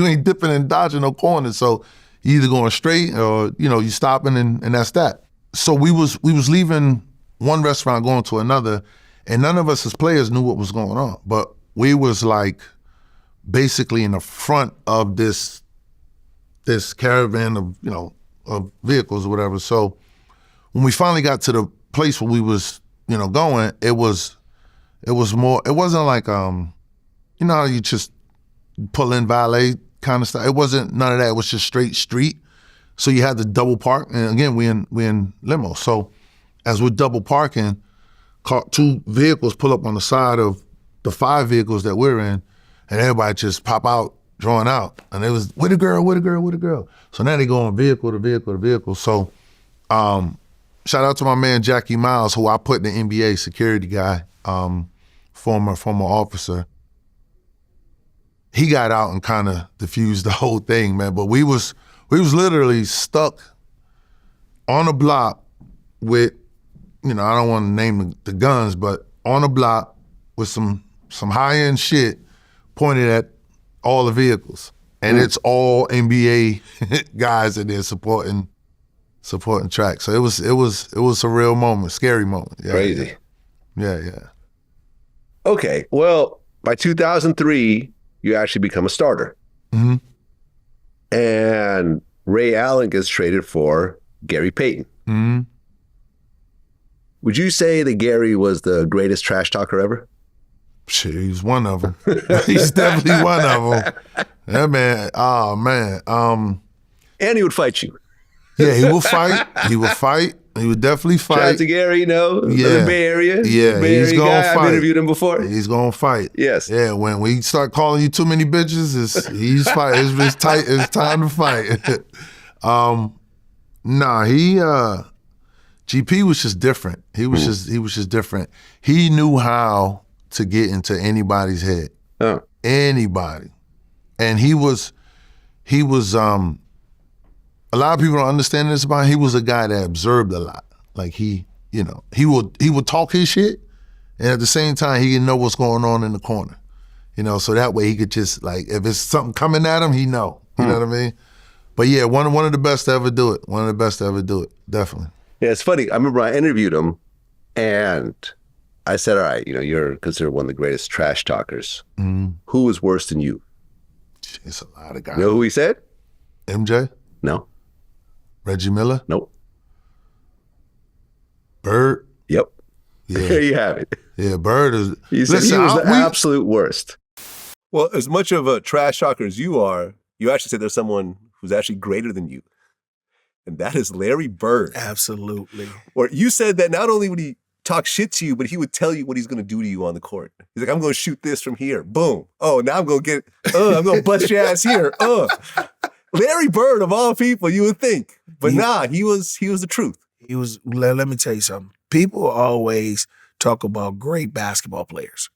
ain't dipping and dodging no corners. So you either going straight or, you know, you stopping and that's that. So we was leaving one restaurant going to another, and none of us as players knew what was going on. But we was like basically in the front of this caravan of, you know, of vehicles or whatever. So when we finally got to the place where we was, you know, going, it was more, it wasn't like, you know how you just pull in valet kind of stuff. It wasn't none of that. It was just straight street. So you had to double park. And again, we in limo. So as we're double parking, 2 vehicles pull up on the side of the 5 vehicles that we're in, and everybody just pop out, drawing out. And it was, where the girl, where the girl, where the girl? So now they go on vehicle to vehicle to vehicle. So shout out to my man Jackie Miles, who I put in the NBA, security guy, former officer. He got out and kind of diffused the whole thing, man. But we was literally stuck on a block with, you know, I don't want to name the guns, but on a block with some high-end shit pointed at all the vehicles. And it's all NBA guys in there supporting Track. So it was a real moment, scary moment. Yeah, Crazy. Yeah. Okay, well, by 2003, you actually become a starter. Mm-hmm. And Ray Allen gets traded for Gary Payton. Mm-hmm. Would you say that Gary was the greatest trash talker ever? Shit, he's one of them. He's definitely one of them. That man, oh man. And he would fight you. Yeah, he will fight. He would fight. He would definitely fight. Shout out to Gary, you know, yeah. the Bay Area. Yeah, Bay he's Area gonna guy. fight. I've interviewed him before. He's gonna fight. Yes. Yeah, when we start calling you too many bitches, he's fight. It's tight. It's time to fight. GP was just different. He was just different. He knew how to get into anybody's head. Oh. Anybody. And he was a lot of people don't understand this about him. He was a guy that observed a lot. Like he would talk his shit, and at the same time he didn't know what's going on in the corner. You know, so that way he could just, like, if it's something coming at him, he know. You know what I mean? But yeah, one of the best to ever do it. One of the best to ever do it, definitely. Yeah, it's funny. I remember I interviewed him, and I said, all right, you know, you're considered one of the greatest trash talkers. Mm-hmm. Who is worse than you? It's a lot of guys. You know who he said? MJ? No. Reggie Miller? Nope. Bird? Yep. Yeah. There you have it. Yeah, Bird is... He said he was the absolute worst. Well, as much of a trash talker as you are, you actually said there's someone who's actually greater than you. And that is Larry Bird. Absolutely. Or you said that not only would he talk shit to you, but he would tell you what he's going to do to you on the court. He's like, I'm going to shoot this from here. Boom. Oh, now I'm going to I'm going to bust your ass here. Larry Bird, of all people, you would think. But he was the truth. He was, let me tell you something. People always talk about great basketball players,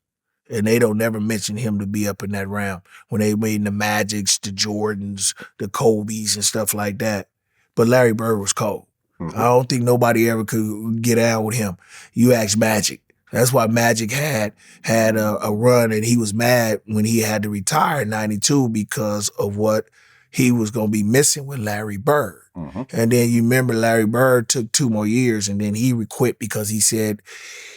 and they don't never mention him to be up in that round when they made the Magics, the Jordans, the Kobe's and stuff like that. But Larry Bird was cold. Mm-hmm. I don't think nobody ever could get out with him. You ask Magic. That's why Magic had a run, and he was mad when he had to retire in '92 because of what he was going to be missing with Larry Bird. Mm-hmm. And then you remember Larry Bird took 2 more years, and then he quit because he said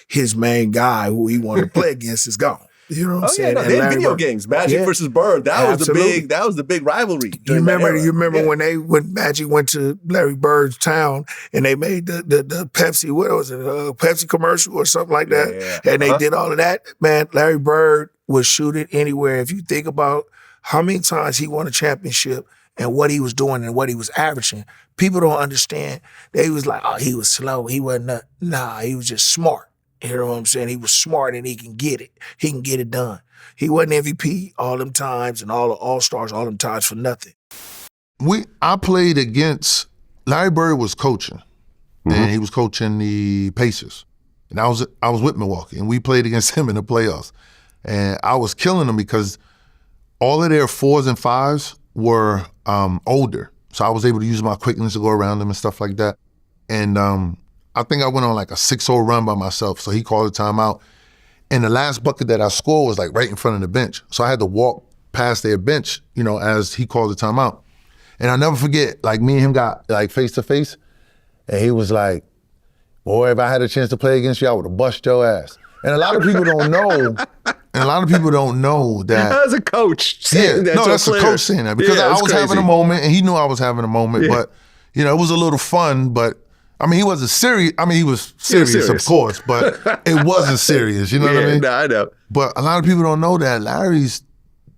his main guy who he wanted to play against is gone. You know what I'm saying? Yeah, no, they had video games. Magic versus Bird. That was the big rivalry. You remember when Magic went to Larry Bird's town and they made the Pepsi, what was it, Pepsi commercial or something like that? Yeah. And they did all of that. Man, Larry Bird would shoot it anywhere. If you think about how many times he won a championship and what he was doing and what he was averaging, people don't understand. They was like, oh, he was slow. He wasn't, he was just smart. You know what I'm saying? He was smart and he can get it. He can get it done. He wasn't MVP all them times and all the All-Stars all them times for nothing. I played against, Larry Bird was coaching, and he was coaching the Pacers. And I was with Milwaukee, and we played against him in the playoffs. And I was killing them because all of their 4s and 5s were older. So I was able to use my quickness to go around them and stuff like that. And I think I went on like a 6-0 run by myself. So he called a timeout. And the last bucket that I scored was like right in front of the bench. So I had to walk past their bench, as he called the timeout. And I'll never forget, like me and him got like face to face. And he was like, boy, if I had a chance to play against you, I would have bust your ass. And a lot of people don't know. That. As a coach. That's a coach saying that. Because I was having a moment and he knew I was having a moment. Yeah. But, it was a little fun, but he wasn't serious. He was serious, of course, but it wasn't serious. You know what I mean? No, I know. But a lot of people don't know that Larry's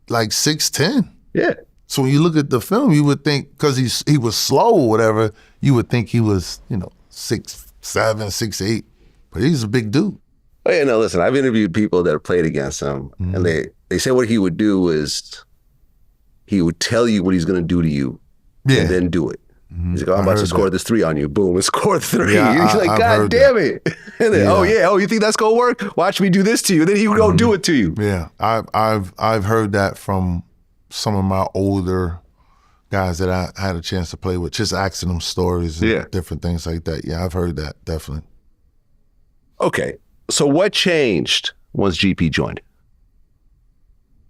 like 6'10". Yeah. So when you look at the film, you would think, because he was slow or whatever, you would think he was, 6'7", 6'8". But he's a big dude. Oh, yeah, no, listen, I've interviewed people that have played against him, and they say what he would do is he would tell you what he's going to do to you, and then do it. He's like, I'm about to score this 3 on you. Boom, and score 3. Yeah, he's like, God damn it. And then, you think that's going to work? Watch me do this to you. And then he would go do it to you. Yeah, I've heard that from some of my older guys that I had a chance to play with, just asking them stories and different things like that. Yeah, I've heard that, definitely. Okay, so what changed once GP joined?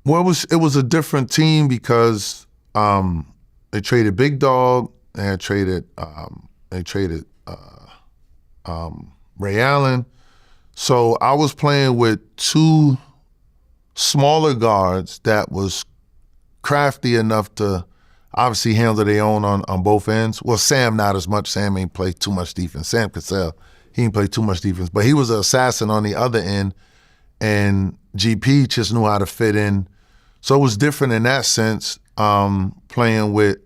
Well, it was a different team because they traded Big Dog. They traded Ray Allen. So I was playing with 2 smaller guards that was crafty enough to obviously handle their own on both ends. Well, Sam not as much. Sam ain't play too much defense. Sam Cassell, he ain't play too much defense. But he was an assassin on the other end, and GP just knew how to fit in. So it was different in that sense, playing with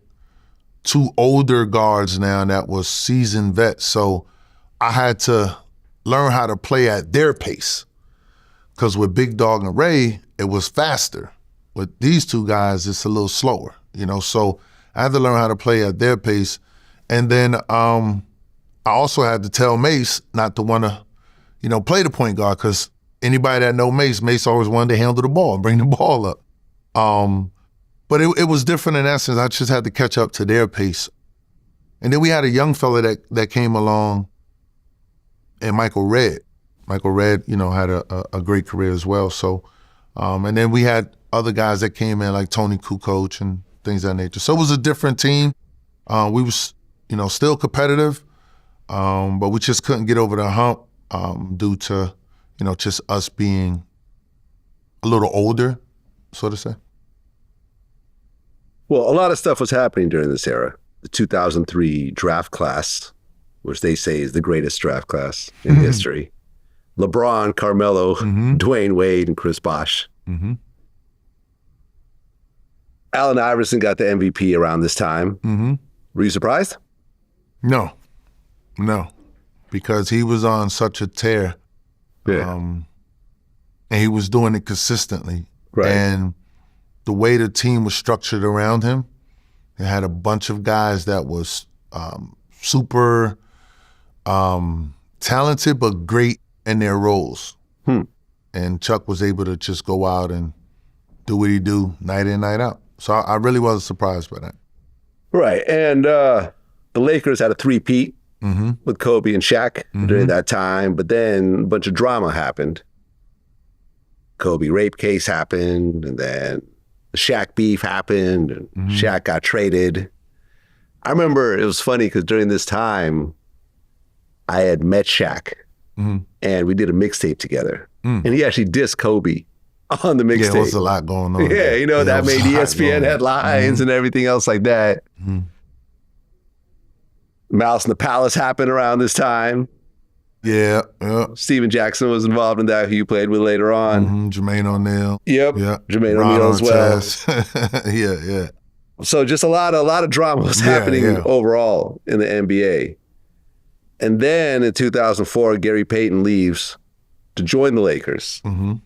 2 older guards now that was seasoned vets. So I had to learn how to play at their pace. Because with Big Dog and Ray, it was faster. With these 2 guys, it's a little slower, So I had to learn how to play at their pace. And then I also had to tell Mace not to want to, play the point guard, because anybody that know Mace always wanted to handle the ball and bring the ball up. But it was different in that sense. I just had to catch up to their pace. And then we had a young fella that came along, and Michael Redd. Michael Redd, had a great career as well. So, and then we had other guys that came in like Tony Kukoc and things of that nature. So it was a different team. We was, still competitive, but we just couldn't get over the hump due to, just us being a little older, so to say. Well, a lot of stuff was happening during this era. The 2003 draft class, which they say is the greatest draft class in history. LeBron, Carmelo, Dwayne Wade, and Chris Bosh. Allen Iverson got the MVP around this time. Were you surprised? No, because he was on such a tear. Yeah. And he was doing it consistently. Right. And the way the team was structured around him, it had a bunch of guys that was super talented but great in their roles. And Chuck was able to just go out and do what he do night in, night out. So I really wasn't surprised by that. Right. And the Lakers had a three-peat with Kobe and Shaq during that time, but then a bunch of drama happened. Kobe rape case happened, and then the Shaq beef happened, and Shaq got traded. I remember it was funny because during this time, I had met Shaq, and we did a mixtape together. And he actually dissed Kobe on the mixtape. Yeah, it was a lot going on. Yeah, you know, that made ESPN headlines and everything else like that. Mouse in the Palace happened around this time. Yeah. Steven Jackson was involved in that, who you played with later on. Jermaine O'Neal. Yep. Yeah. Jermaine O'Neal as well. Yeah. So just a lot of drama was happening overall in the NBA. And then in 2004, Gary Payton leaves to join the Lakers. And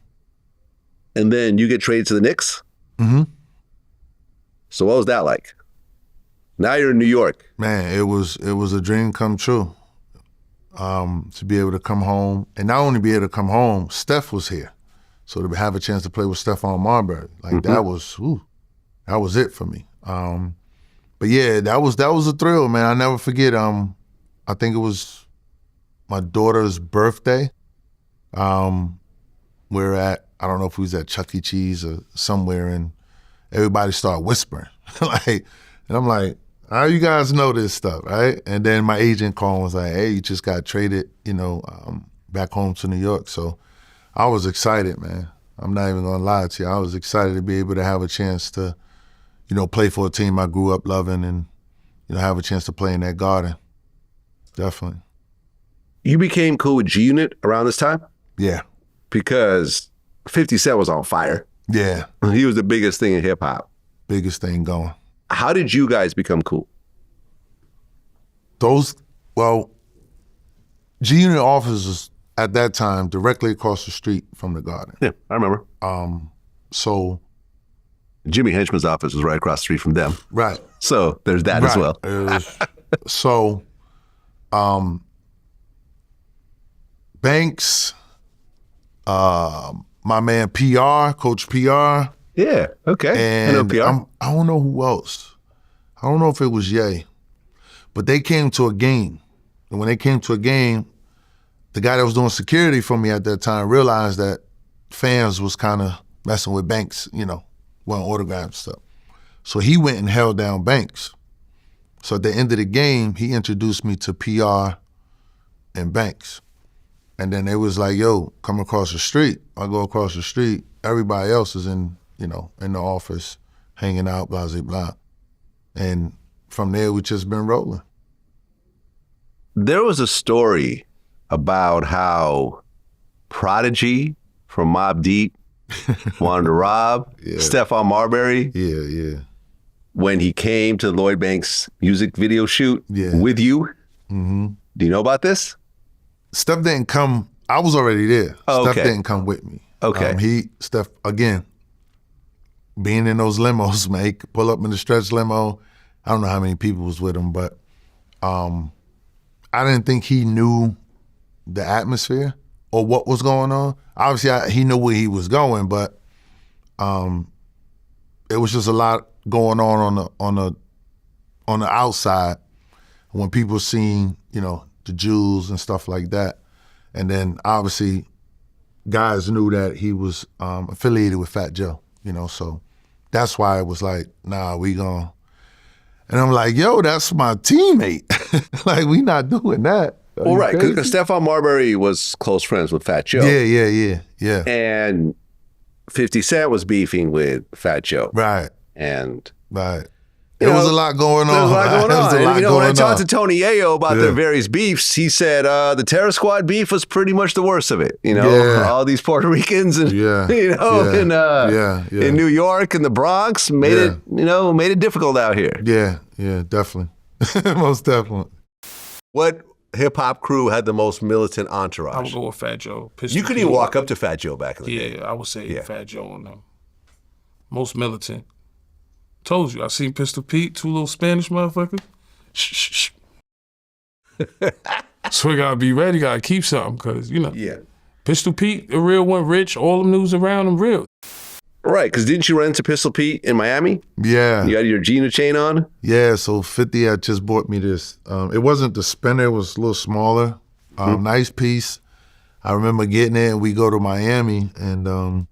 then you get traded to the Knicks. So what was that like? Now you're in New York. Man, it was a dream come true. To be able to come home, and not only be able to come home, Steph was here. So to have a chance to play with Stephon Marbury, like that was it for me. But yeah, that was a thrill, man. I never forget. I think it was my daughter's birthday. We're at, I don't know if we was at Chuck E. Cheese or somewhere, and everybody started whispering. And I'm like, how you guys know this stuff, right? And then my agent called and was like, hey, you just got traded, back home to New York. So I was excited, man. I'm not even gonna lie to you. I was excited to be able to have a chance to, play for a team I grew up loving and, have a chance to play in that garden. Definitely. You became cool with G-Unit around this time? Yeah. Because 50 Cent was on fire. Yeah. He was the biggest thing in hip hop. Biggest thing going. How did you guys become cool? G-Unit offices at that time directly across the street from the garden. Yeah, I remember. So Jimmy Henchman's office was right across the street from them. Right. So there's that as well. Banks, my man PR, Coach PR. Yeah, okay. And I know PR. I don't know who else. I don't know if it was Ye, but they came to a game. And when they came to a game, the guy that was doing security for me at that time realized that fans was kind of messing with Banks, wanting autographs and stuff. So he went and held down Banks. So at the end of the game, he introduced me to PR and Banks. And then they was like, yo, come across the street. I go across the street. Everybody else is in the office, hanging out, blah, blah, blah. And from there, we just been rolling. There was a story about how Prodigy from Mobb Deep wanted to rob Stephon Marbury. Yeah. When he came to Lloyd Banks' music video shoot with you. Do you know about this? Steph didn't come. I was already there. Oh, Steph didn't come with me. Okay. Steph, again, being in those limos, man, he could pull up in the stretch limo. I don't know how many people was with him, but I didn't think he knew the atmosphere or what was going on. Obviously, he knew where he was going, but it was just a lot going on the outside when people seen, the jewels and stuff like that. And then obviously guys knew that he was affiliated with Fat Joe, so that's why it was like, nah, we gonna. And I'm like, yo, that's my teammate. Like, we not doing that. Well, right, because Stephon Marbury was close friends with Fat Joe. Yeah. And 50 Cent was beefing with Fat Joe. Right. Right. There was a lot going on. There was a lot going on. And, when I talked to Tony Yayo about their Yeah. various beefs, he said the Terror Squad beef was pretty much the worst of it. All these Puerto Ricans and in New York and the Bronx made it difficult out here. Yeah, definitely. Most definitely. What hip hop crew had the most militant entourage? I would go with Fat Joe. You couldn't even walk up to Fat Joe back in the day. Yeah, I would say Fat Joe on them. Most militant. Told you, I seen Pistol Pete, two little Spanish motherfuckers. Shh. So we gotta be ready, gotta keep something, cause Pistol Pete, the real one, rich, all them news around him real. Right, because didn't you run into Pistol Pete in Miami? Yeah. You had your Gina chain on? Yeah, so 50 had just bought me this. It wasn't the spinner, it was a little smaller. Nice piece. I remember getting it and we go to Miami and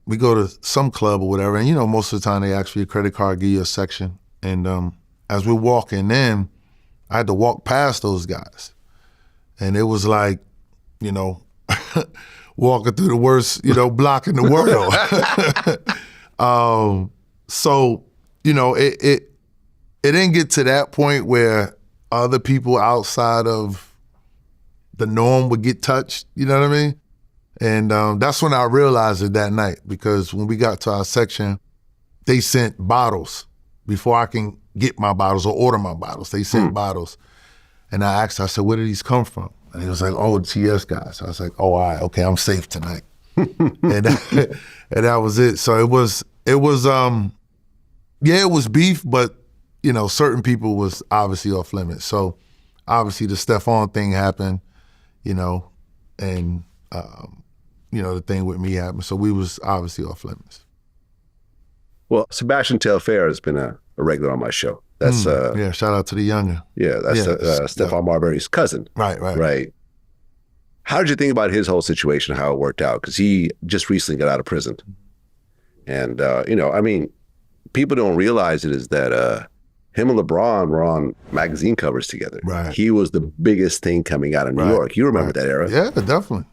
we go to some club or whatever, and most of the time they ask for your credit card, give you a section. And as we're walking in, I had to walk past those guys. And it was like, walking through the worst, block in the world. So, it didn't get to that point where other people outside of the norm would get touched, you know what I mean? And that's when I realized it that night, because when we got to our section, they sent bottles before I can get my bottles or order my bottles. They sent bottles. And I asked, I said, where did these come from? And he was like, oh, the TS guys. I was like, oh, all right, okay, I'm safe tonight. and that was it. So it was it was beef, but, certain people was obviously off limits. So obviously the Stephon thing happened, and, the thing with me happened. So we was obviously off limits. Well, Sebastian Telfair has been a regular on my show. That's shout out to the younger. Yeah, that's Stephon Marbury's cousin. Right. How did you think about his whole situation, how it worked out? Because he just recently got out of prison. And, people don't realize it is that him and LeBron were on magazine covers together. Right. He was the biggest thing coming out of New York. You remember that era? Yeah, definitely.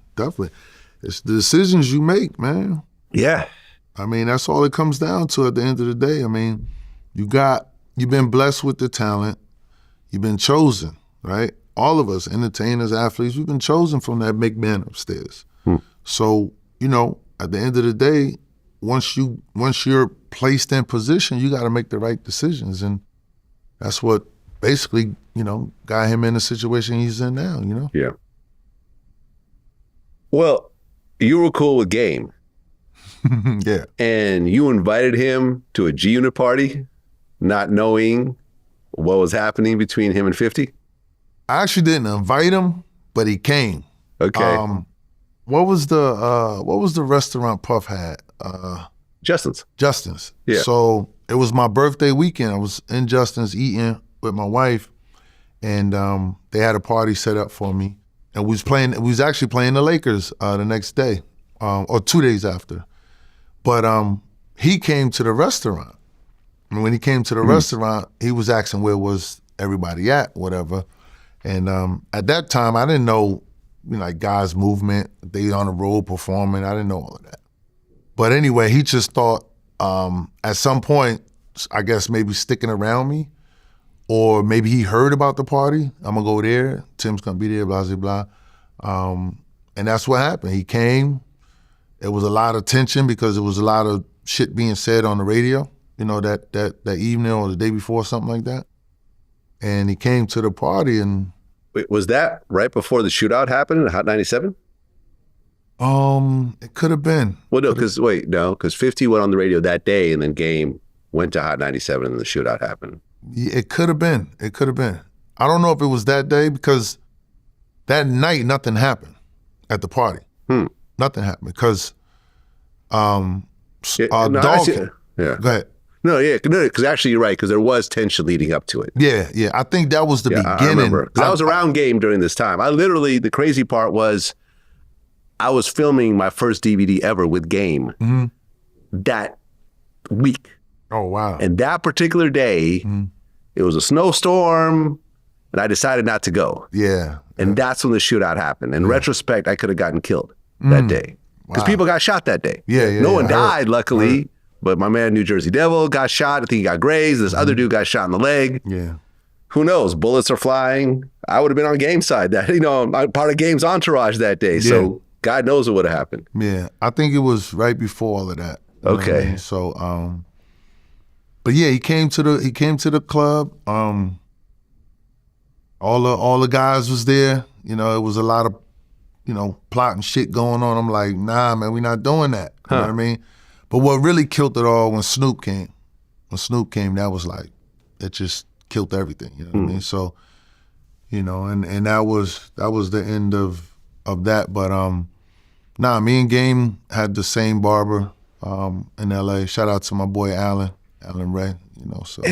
It's the decisions you make, man. Yeah. That's all it comes down to at the end of the day. You've been blessed with the talent. You've been chosen, right? All of us, entertainers, athletes, we've been chosen from that big man upstairs. So, at the end of the day, once you're placed in position, you got to make the right decisions. And that's what basically, got him in the situation he's in now, Yeah. Well, you were cool with Game. Yeah. And you invited him to a G-Unit party, not knowing what was happening between him and 50? I actually didn't invite him, but he came. Okay. What was the restaurant Puff had? Justin's. Yeah. So it was my birthday weekend. I was in Justin's eating with my wife, and they had a party set up for me. And we was actually playing the Lakers the next day, or 2 days after. But he came to the restaurant. And when he came to the restaurant, he was asking where was everybody at, whatever. And at that time, I didn't know, guys' movement, they on the road performing. I didn't know all of that. But anyway, he just thought at some point, I guess maybe sticking around me, or maybe he heard about the party. I'm gonna go there. Tim's gonna be there, blah, blah, blah. And that's what happened. He came. It was a lot of tension because there was a lot of shit being said on the radio, that evening or the day before, something like that. And he came to the party and... Wait, was that right before the shootout happened in Hot 97? It could have been. Well, no, because 50 went on the radio that day and then Game went to Hot 97 and the shootout happened. Yeah, it could have been. I don't know if it was that day because that night nothing happened at the party. Nothing happened because Dog... Yeah. Go ahead. No, because actually you're right, because there was tension leading up to it. Yeah. I think that was the beginning. I remember, because I was around Game during this time. The crazy part was I was filming my first DVD ever with Game that week. Oh, wow. And that particular day, it was a snowstorm, and I decided not to go. Yeah. And that's when the shootout happened. In retrospect, I could have gotten killed that day. Because people got shot that day. Yeah. No one died, luckily. But my man, New Jersey Devil, got shot. I think he got grazed. This other dude got shot in the leg. Yeah. Who knows? Bullets are flying. I would have been on Game's side. I'm part of Game's entourage that day. Yeah. So God knows what would have happened. Yeah. I think it was right before all of that. Okay. I mean? So, but yeah, he came to the club. All the guys was there. It was a lot of, plotting shit going on. I'm like, nah, man, we're not doing that. You know what I mean? But what really killed it all when Snoop came. That was like, it just killed everything. You know what I mean? So, and that was the end of that. But me and Game had the same barber in LA. Shout out to my boy Alan Ray. So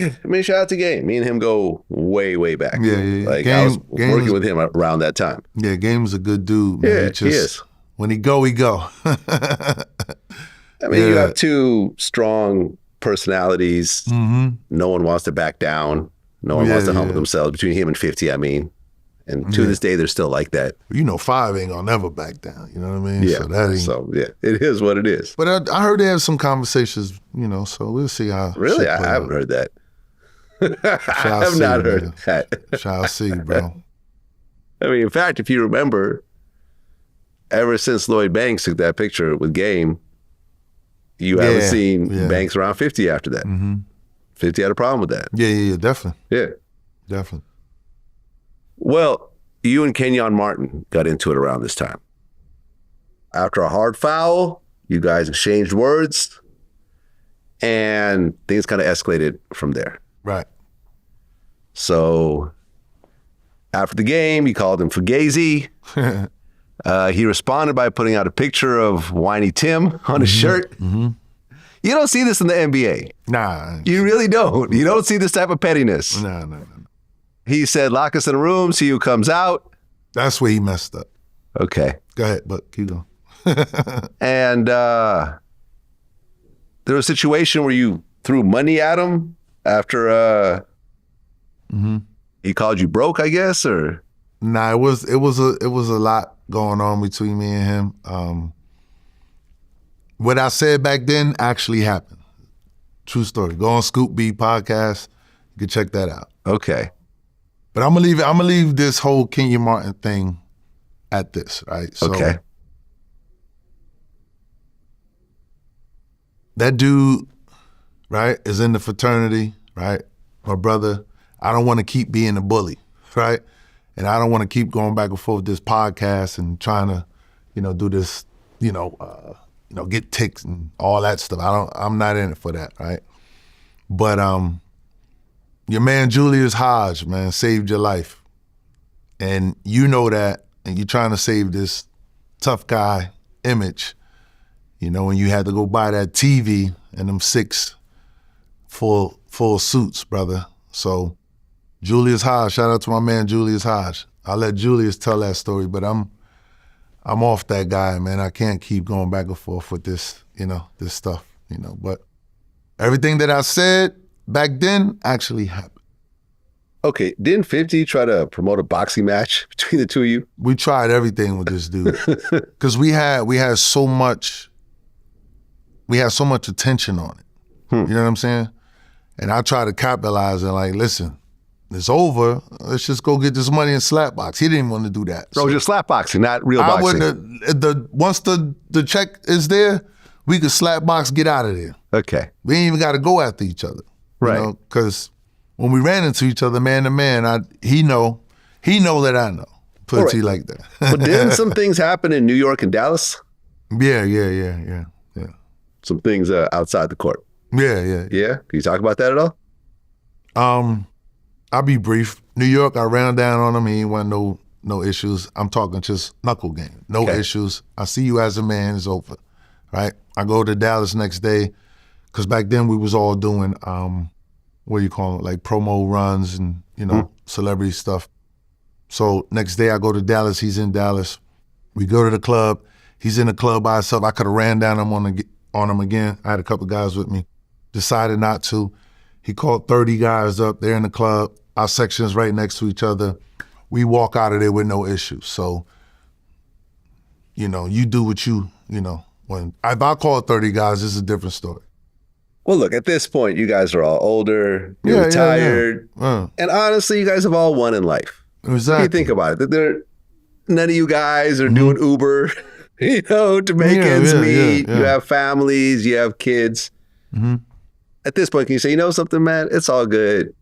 shout out to Game. Me and him go way, way back. Yeah. Like Game, I was working with him around that time. Yeah, Game's a good dude, man. Yeah, he is. When he go, he go. You have two strong personalities. No one wants to back down. No one wants to humble themselves. Between him and 50, And to this day, they're still like that. You know, 5 ain't gonna never back down. You know what I mean? Yeah. So that ain't. So yeah, it is what it is. But I heard they have some conversations. You know, so we'll see how. Really, I haven't heard that. I have not heard that. Shall see, bro. I mean, in fact, if you remember, ever since Lloyd Banks took that picture with Game, you haven't seen Banks around 50 after that. 50 had a problem with that. Yeah, definitely. Yeah. Definitely. Well, you and Kenyon Martin got into it around this time. After a hard foul, you guys exchanged words, and things kind of escalated from there. Right. So after the game, you called him Fugazi. He responded by putting out a picture of Whiny Tim on his shirt. You don't see this in the NBA. Nah. You really don't. You don't see this type of pettiness. No. He said, lock us in a room, see who comes out. That's where he messed up. Okay. Go ahead, but keep going. And there was a situation where you threw money at him after he called you broke, I guess, or? Nah, it was a lot going on between me and him. What I said back then actually happened. True story. Go on Scoop B podcast. You can check that out. Okay. But I'm gonna leave this whole Kenyon Martin thing at this, right? So, okay. That dude, right, is in the fraternity, right? My brother. I don't want to keep being a bully, right? And I don't want to keep going back and forth with this podcast and trying to, do this, get ticks and all that stuff. I'm not in it for that, right? But your man Julius Hodge, man, saved your life. And you know that, and you're trying to save this tough guy image, when you had to go buy that TV and them 6 full suits, brother. So Julius Hodge, shout out to my man Julius Hodge. I'll let Julius tell that story, but I'm off that guy, man. I can't keep going back and forth with this, this stuff, But everything that I said back then actually happened. Okay, didn't 50 try to promote a boxing match between the two of you? We tried everything with this dude because we had so much attention on it. You know what I'm saying? And I tried to capitalize and like, listen, it's over. Let's just go get this money and slap box. He didn't want to do that. So just slap boxing, not real boxing. Once the check is there, we could slap box, get out of there. Okay. We ain't even got to go after each other. Right. Because when we ran into each other man to man, he know that I know. Put it to you like that. But didn't some things happen in New York and Dallas? Yeah. Some things outside the court. Yeah. Yeah? Can you talk about that at all? I'll be brief. New York, I ran down on him. He ain't want no issues. I'm talking just knuckle game. No issues. I see you as a man. It's over, right? I go to Dallas next day because back then we was all doing, what do you call it, like promo runs and, celebrity stuff. So next day I go to Dallas. He's in Dallas. We go to the club. He's in the club by himself. I could have ran down on him again. I had a couple guys with me. Decided not to. He called 30 guys up. They're in the club. Our section's right next to each other. We walk out of there with no issues. So, you do what if I call 30 guys, this is a different story. Well, look, at this point, you guys are all older, you're retired, and honestly, you guys have all won in life. Exactly. You think about it. None of you guys are doing Uber, to make ends meet. You have families, you have kids. At this point, can you say, something, man? It's all good.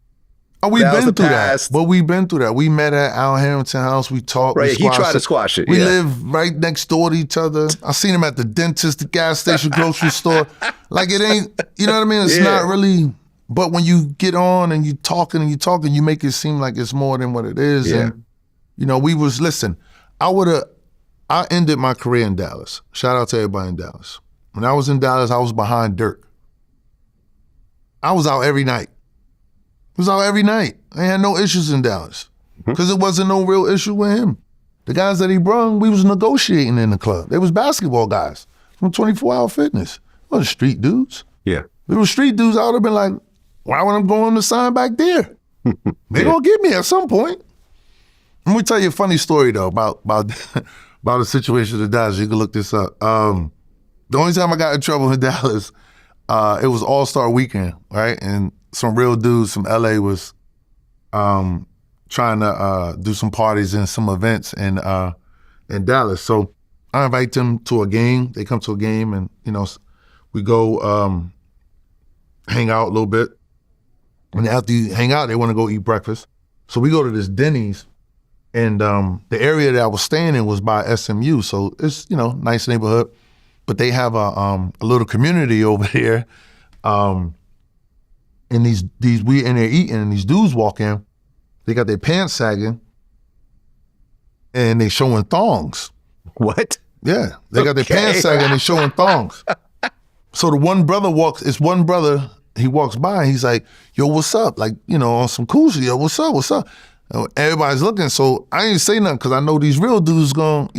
Oh, we've been through that. But we've been through that. We met at Al Harrington House. We talked. Right, he tried to squash it. We live right next door to each other. I seen him at the dentist, the gas station, grocery store. Like it ain't, you know what I mean? It's not really, but when you get on and you talking, you make it seem like it's more than what it is. Yeah. And, listen, I ended my career in Dallas. Shout out to everybody in Dallas. When I was in Dallas, I was behind Dirk. I was out every night. I had no issues in Dallas because it wasn't no real issue with him. The guys that he brung, we was negotiating in the club. They was basketball guys from 24-Hour Fitness. They wasn't street dudes. Yeah. If it was street dudes, I would have been like, why would I go on to sign back there? They gonna get me at some point. Let me tell you a funny story though about the situation in Dallas. You can look this up. The only time I got in trouble in Dallas, it was All-Star Weekend, right? And some real dudes from LA was trying to do some parties and some events in Dallas. So I invite them to a game. They come to a game, and we go hang out a little bit. And after you hang out, they want to go eat breakfast. So we go to this Denny's, and the area that I was staying in was by SMU. So it's nice neighborhood, but they have a little community over there. And we in there eating, and these dudes walk in. They got their pants sagging, and they showing thongs. What? Yeah, they got their pants sagging, they showing thongs. So the one brother he walks by, and he's like, yo, what's up? Like, on some cool shit, yo, what's up? Everybody's looking, so I ain't say nothing because I know these real dudes going,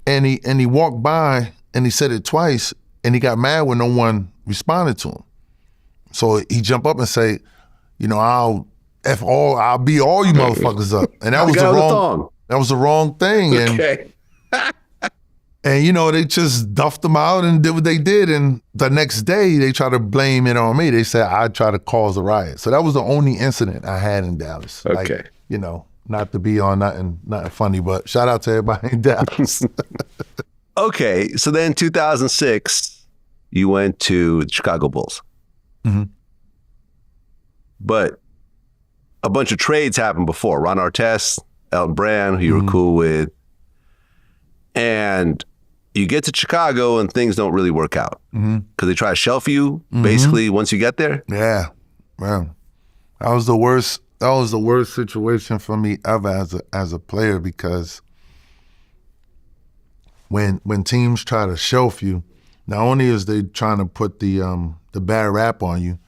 and he walked by, and he said it twice, and he got mad when no one responded to him. So he jumped up and say, I'll beat all you motherfuckers up. And that was the wrong thing. Okay. And they just duffed them out and did what they did. And the next day they tried to blame it on me. They said I tried to cause a riot. So that was the only incident I had in Dallas. Okay. Like, not to be on nothing funny, but shout out to everybody in Dallas. Okay. So then 2006, you went to the Chicago Bulls. Mm-hmm. But a bunch of trades happened before. Ron Artest, Elton Brand, who you were cool with. And you get to Chicago and things don't really work out. Because they try to shelf you, basically, once you get there. Yeah, man. That was the worst situation for me ever as a player, because when teams try to shelf you, not only is they trying to put the bad rap on you,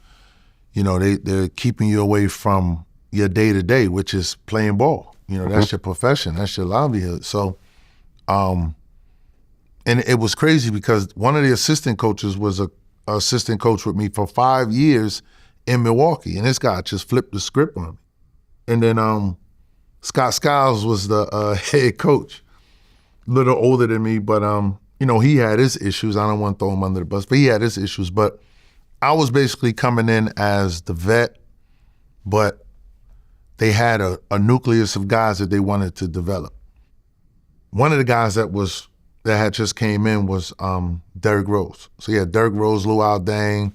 they're keeping you away from your day-to-day, which is playing ball. That's your profession. That's your livelihood. So, and it was crazy because one of the assistant coaches was a assistant coach with me for 5 years in Milwaukee, and this guy just flipped the script on me. And then Scott Skiles was the head coach, a little older than me, but he had his issues. I don't want to throw him under the bus, but he had his issues. But I was basically coming in as the vet, but they had a nucleus of guys that they wanted to develop. One of the guys that had just came in was Derrick Rose. So yeah, Derrick Rose, Luol Deng,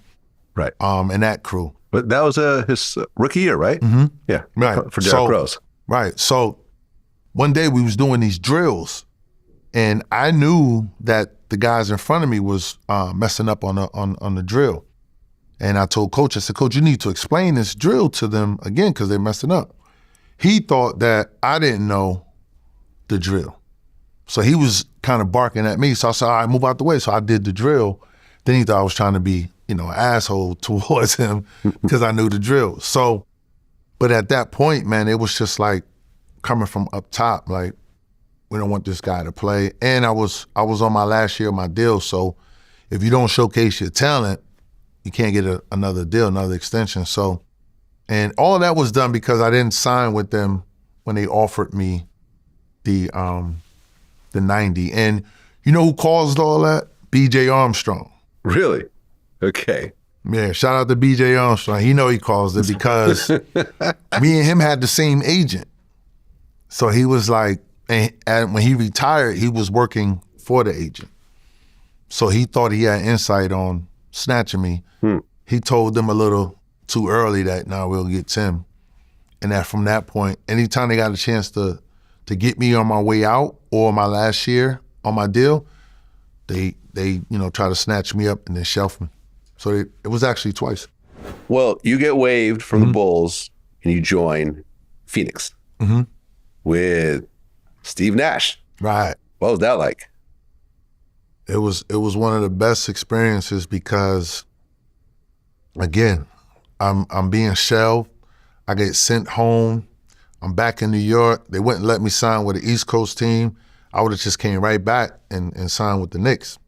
right, and that crew. But that was his rookie year, right? Mm-hmm. Yeah, right. For Derrick Rose. Right. So one day we was doing these drills, and I knew that the guys in front of me was messing up on the drill. And I told Coach, I said, Coach, you need to explain this drill to them again because they're messing up. He thought that I didn't know the drill. So he was kind of barking at me. So I said, all right, move out the way. So I did the drill. Then he thought I was trying to be, an asshole towards him because I knew the drill. So, but at that point, man, it was just like coming from up top, like, we don't want this guy to play. And I was on my last year of my deal. So if you don't showcase your talent, you can't get another deal, another extension. So, and all of that was done because I didn't sign with them when they offered me the 90. And you know who caused all that? BJ Armstrong. Really? Okay. Yeah, shout out to BJ Armstrong. He caused it because me and him had the same agent. So he was like, and when he retired, he was working for the agent. So he thought he had insight on snatching me. He told them a little too early that, we'll get Tim. And that from that point, anytime they got a chance to get me on my way out or my last year on my deal, they try to snatch me up and then shelf me. So it was actually twice. Well, you get waived from the Bulls and you join Phoenix with Steve Nash. Right. What was that like? It was one of the best experiences because, again, I'm being shelved. I get sent home. I'm back in New York. They wouldn't let me sign with the East Coast team. I would have just came right back and signed with the Knicks.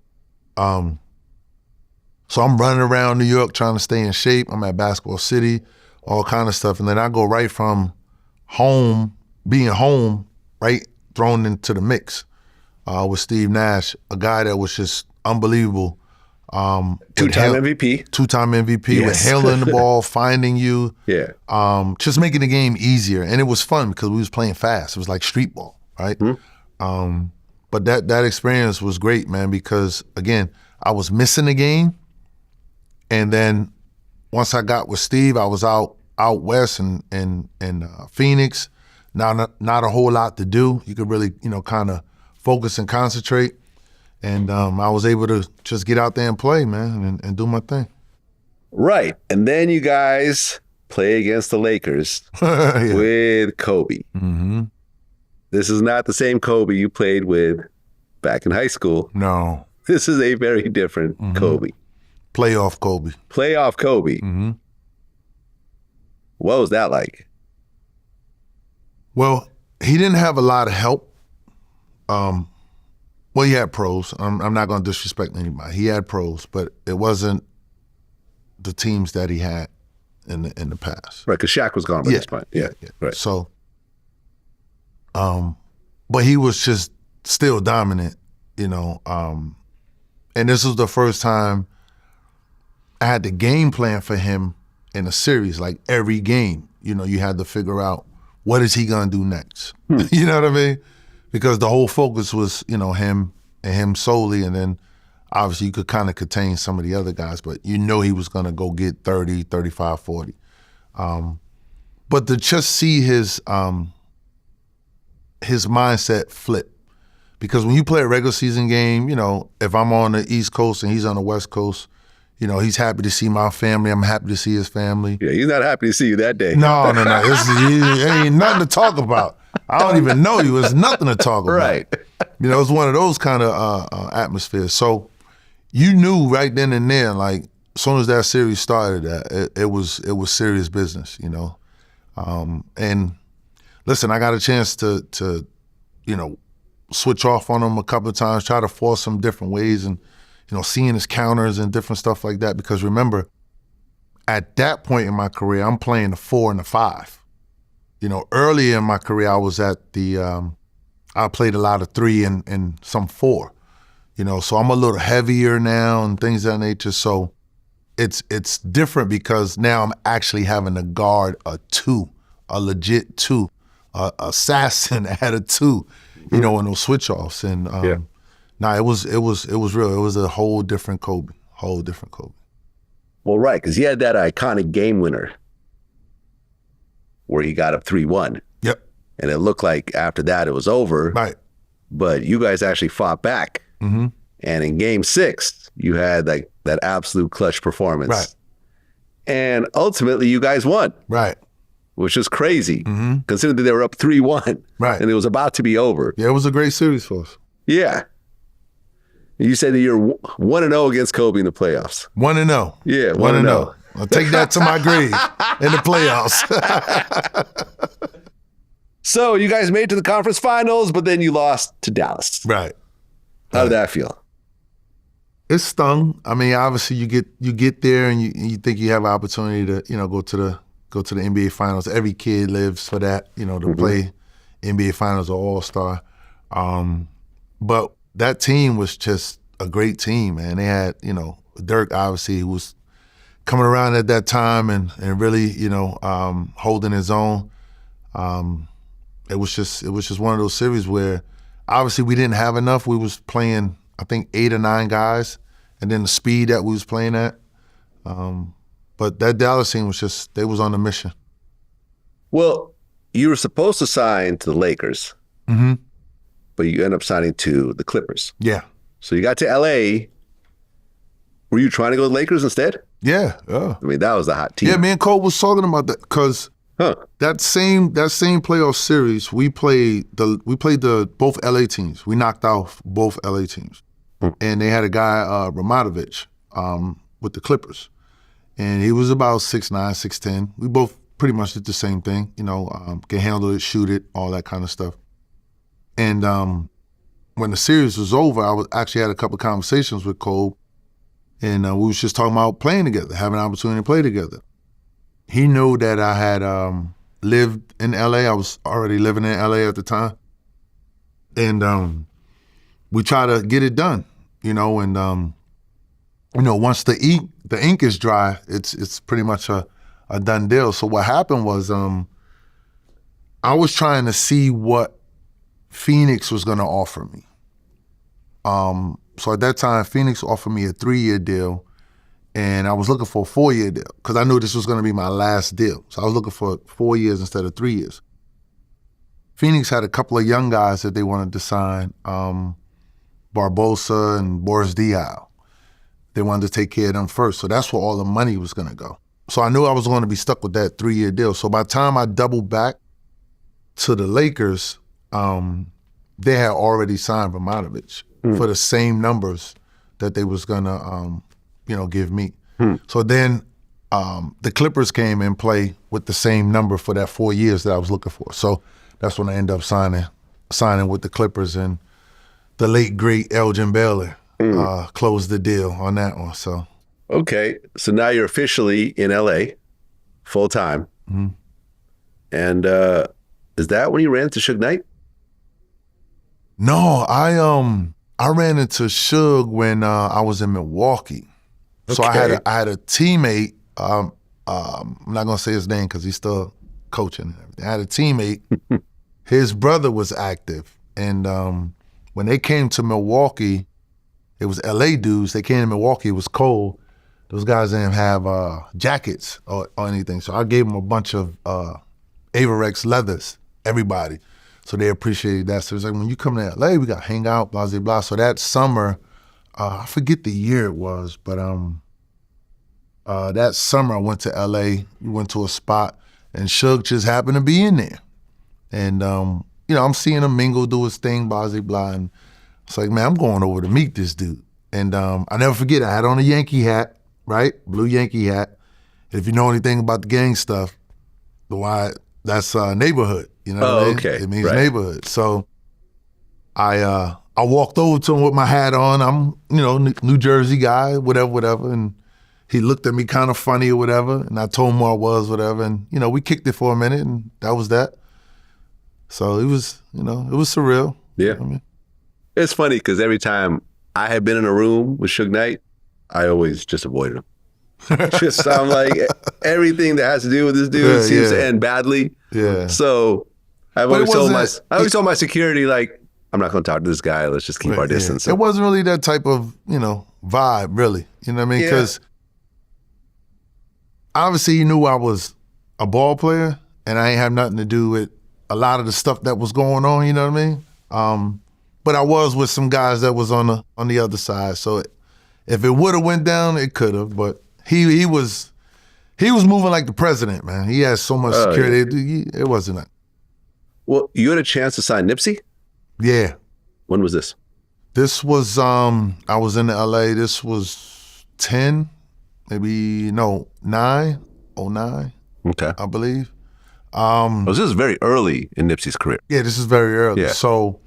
So I'm running around New York trying to stay in shape. I'm at Basketball City, all kind of stuff. And then I go right from home being home, right, thrown into the mix with Steve Nash, a guy that was just unbelievable. Two-time MVP. Two-time MVP with handling the ball, finding you. Yeah. Just making the game easier. And it was fun because we was playing fast. It was like street ball, right? Mm-hmm. But that experience was great, man, because, again, I was missing the game. And then once I got with Steve, I was out west in Phoenix. Not a whole lot to do. You could really, kind of focus and concentrate. And I was able to just get out there and play, man, and do my thing. Right. And then you guys play against the Lakers with Kobe. Mm-hmm. This is not the same Kobe you played with back in high school. No. This is a very different Kobe. Playoff Kobe. Playoff Kobe. Mm-hmm. What was that like? Well, he didn't have a lot of help. Well, he had pros. I'm not going to disrespect anybody. He had pros, but it wasn't the teams that he had in the past. Right, because Shaq was gone by this point. Yeah, right. So, but he was just still dominant, and this was the first time I had the game plan for him in a series. Like every game, you had to figure out what is he going to do next. You know what I mean? Because the whole focus was, him and him solely, and then obviously you could kind of contain some of the other guys, but he was going to go get 30, 35, 40. But to just see his mindset flip, because when you play a regular season game, if I'm on the East Coast and he's on the West Coast, he's happy to see my family. I'm happy to see his family. Yeah, he's not happy to see you that day. No. It ain't nothing to talk about. I don't even know you. It's nothing to talk about. Right. It's one of those kind of atmospheres. So you knew right then and there, like as soon as that series started, it was serious business, And listen, I got a chance to switch off on him a couple of times, try to force him different ways, and seeing his counters and different stuff like that. Because remember, at that point in my career, I'm playing the 4 and the 5. Earlier in my career, I was at I played a lot of 3 and some 4. So I'm a little heavier now and things of that nature. So it's different because now I'm actually having to guard a 2, a legit 2, a assassin at a 2, in those switch offs. And it was real. It was a whole different Kobe. Well, right, because he had that iconic game winner where he got up 3-1. Yep. And it looked like after that it was over. Right. But you guys actually fought back. Mm-hmm. And in game 6, you had that absolute clutch performance. Right. And ultimately you guys won. Right. Which is crazy, considering that they were up 3-1. Right. And it was about to be over. Yeah, it was a great series for us. Yeah. You said that you're 1-0 against Kobe in the playoffs. 1-0. Yeah, 1-0. I'll take that to my grave in the playoffs. So you guys made it to the conference finals, but then you lost to Dallas. Right. How did that feel? It stung. I mean, obviously you get there and you think you have an opportunity to go to the NBA finals. Every kid lives for that, to play NBA finals or All-Star. But that team was just a great team, man. They had Dirk, obviously, who was coming around at that time and really holding his own. It was just one of those series where obviously we didn't have enough. We was playing, I think, 8 or 9 guys, and then the speed that we was playing at. But that Dallas team they was on a mission. Well, you were supposed to sign to the Lakers, but you end up signing to the Clippers. Yeah. So you got to LA. Were you trying to go to the Lakers instead? Yeah. I mean, that was the hot team. Yeah, me and Cole was talking about that because that same playoff series, we played the both LA teams. We knocked out both LA teams. And they had a guy, Ramadovich, with the Clippers. And he was about 6'9", 6'10". We both pretty much did the same thing, can handle it, shoot it, all that kind of stuff. And when the series was over, I actually had a couple of conversations with Cole, and we was just talking about playing together, having an opportunity to play together. He knew that I had, lived in LA. I was already living in LA at the time. And we try to get it done, you know, and once the ink is dry, it's pretty much a done deal. So what happened was I was trying to see what Phoenix was gonna offer me. So at that time, Phoenix offered me a 3-year deal, and I was looking for a 4-year deal because I knew this was gonna be my last deal. So I was looking for 4 years instead of 3 years. Phoenix had a couple of young guys that they wanted to sign, Barbosa and Boris Diaw. They wanted to take care of them first. So that's where all the money was gonna go. So I knew I was gonna be stuck with that 3-year deal. So by the time I doubled back to the Lakers, they had already signed Bogdanovich for the same numbers that they was gonna, give me. So then the Clippers came in play with the same number for that 4 years that I was looking for. So that's when I ended up signing with the Clippers, and the late great Elgin Baylor closed the deal on that one. So okay, so now you're officially in LA full time, and is that when you ran into Suge Knight? No, I ran into Suge when I was in Milwaukee. So I had a teammate. I'm not gonna say his name because he's still coaching. I had a teammate. His brother was active, and when they came to Milwaukee, it was LA dudes. They came to Milwaukee. It was cold. Those guys didn't have jackets or anything, so I gave them a bunch of Averex leathers. Everybody, so they appreciated that. So it's like, when you come to LA, we got to hang out, blah blah blah. So that summer, I forget the year it was, but that summer I went to LA. We went to a spot, and Suge just happened to be in there. And, I'm seeing him mingle, do his thing, blah, blah, blah. And it's like, man, I'm going over to meet this dude. And I never forget, I had on a Yankee hat, right? Blue Yankee hat. If you know anything about the gang stuff, that's neighborhood, you know what I mean? Okay. It means neighborhood. So I walked over to him with my hat on. I'm, New Jersey guy, whatever. And he looked at me kind of funny or whatever. And I told him who I was, whatever. And, we kicked it for a minute, and that was that. So it was, it was surreal. Yeah. It's funny because every time I had been in a room with Suge Knight, I always just avoided him. Just I'm like, everything that has to do with this dude seems to end badly. Yeah. So I've always told my security, like, I'm not going to talk to this guy. Let's just keep our distance. It wasn't really that type of, vibe, really. You know what I mean? Because obviously he knew I was a ball player, and I ain't have nothing to do with a lot of the stuff that was going on, you know what I mean? But I was with some guys that was on the other side. So if it would have went down, it could have. But he was moving like the president, man. He had so much security. It wasn't that. Well, you had a chance to sign Nipsey? Yeah. When was this? This was, I was in LA. This was 9, 09. Okay. I believe. This is very early in Nipsey's career. Yeah, this is very early. Yeah. So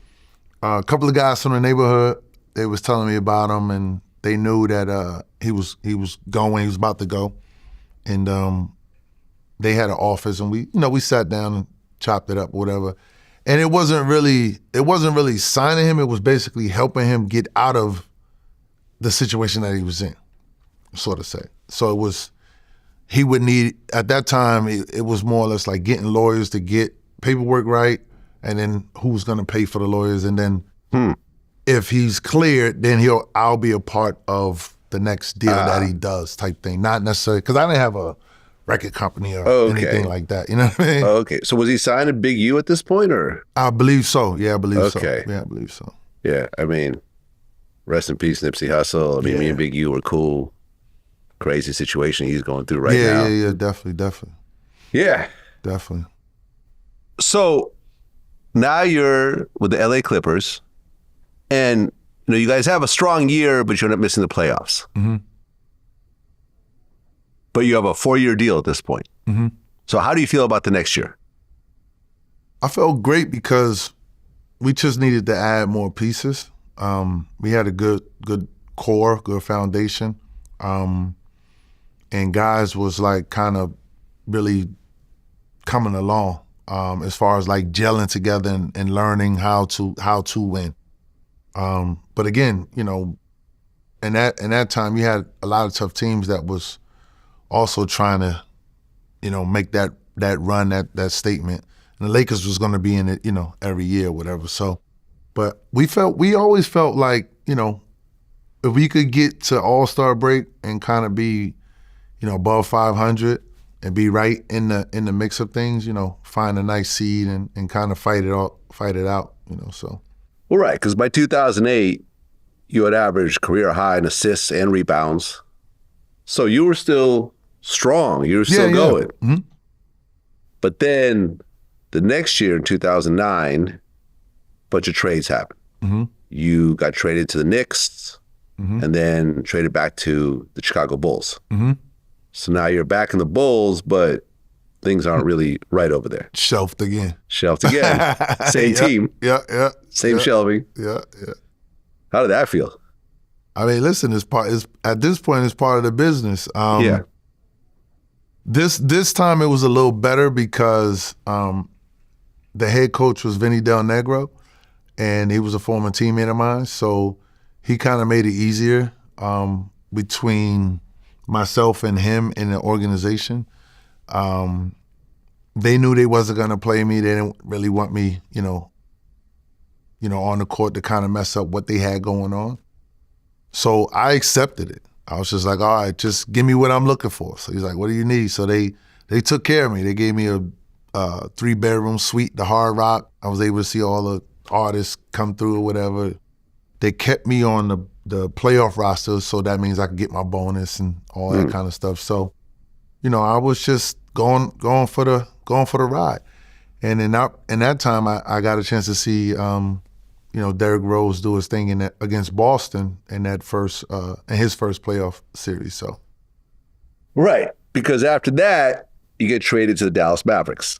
a couple of guys from the neighborhood, they was telling me about him, and they knew that he was about to go. And they had an office, and we sat down and chopped it up or whatever. And it wasn't really signing him, it was basically helping him get out of the situation that he was in, sort of say. So it was, he would need, at that time, it was more or less like getting lawyers to get paperwork right, and then who's going to pay for the lawyers, and then if he's cleared, then I'll be a part of the next deal that he does, type thing. Not necessarily, because I didn't have a record company or anything like that. You know what I mean? Okay. So was he signing Big U at this point, or? I believe so. Yeah, I believe so. Okay. Yeah, I believe so. Yeah, I mean, rest in peace, Nipsey Hussle. I mean, me and Big U were cool. Crazy situation he's going through right now. Yeah, definitely. Yeah. Definitely. So now you're with the LA Clippers, and you guys have a strong year, but you end up missing the playoffs. Mm-hmm. But you have a 4-year deal at this point. Mm-hmm. So how do you feel about the next year? I felt great because we just needed to add more pieces. We had a good core, good foundation. And guys was like kind of really coming along as far as like gelling together and learning how to win. But again, you know, in that time, you had a lot of tough teams that was also trying to, you know, make that run, that statement. And the Lakers was going to be in it, you know, every year or whatever. So, but we always felt like, you know, if we could get to All-Star break and kind of be, you know, above 500 and be right in the mix of things, you know, find a nice seed and kind of fight it out, you know. So. Well, right, because by 2008, you had averaged career high in assists and rebounds. So you were still strong. You were still going. Mm-hmm. But then the next year in 2009, a bunch of trades happened. Mm-hmm. You got traded to the Knicks and then traded back to the Chicago Bulls. Mm-hmm. So now you're back in the Bulls, but things aren't really right over there. Shelved again. Same team. Yeah. Same shelving. Yeah. How did that feel? I mean, listen, at this point, it's part of the business. This time it was a little better because the head coach was Vinny Del Negro, and he was a former teammate of mine. So he kind of made it easier between myself and him in the organization. They knew they wasn't going to play me. They didn't really want me, you know, on the court to kind of mess up what they had going on. So I accepted it. I was just like, all right, just give me what I'm looking for. So he's like, what do you need? So they took care of me. They gave me a 3-bedroom suite, the Hard Rock. I was able to see all the artists come through or whatever. They kept me on the playoff roster, so that means I could get my bonus and all that kind of stuff. So, you know, I was just going for the ride. And in that time, I got a chance to see, you know, Derrick Rose do his thing against Boston in his first playoff series. So, right, because after that, you get traded to the Dallas Mavericks.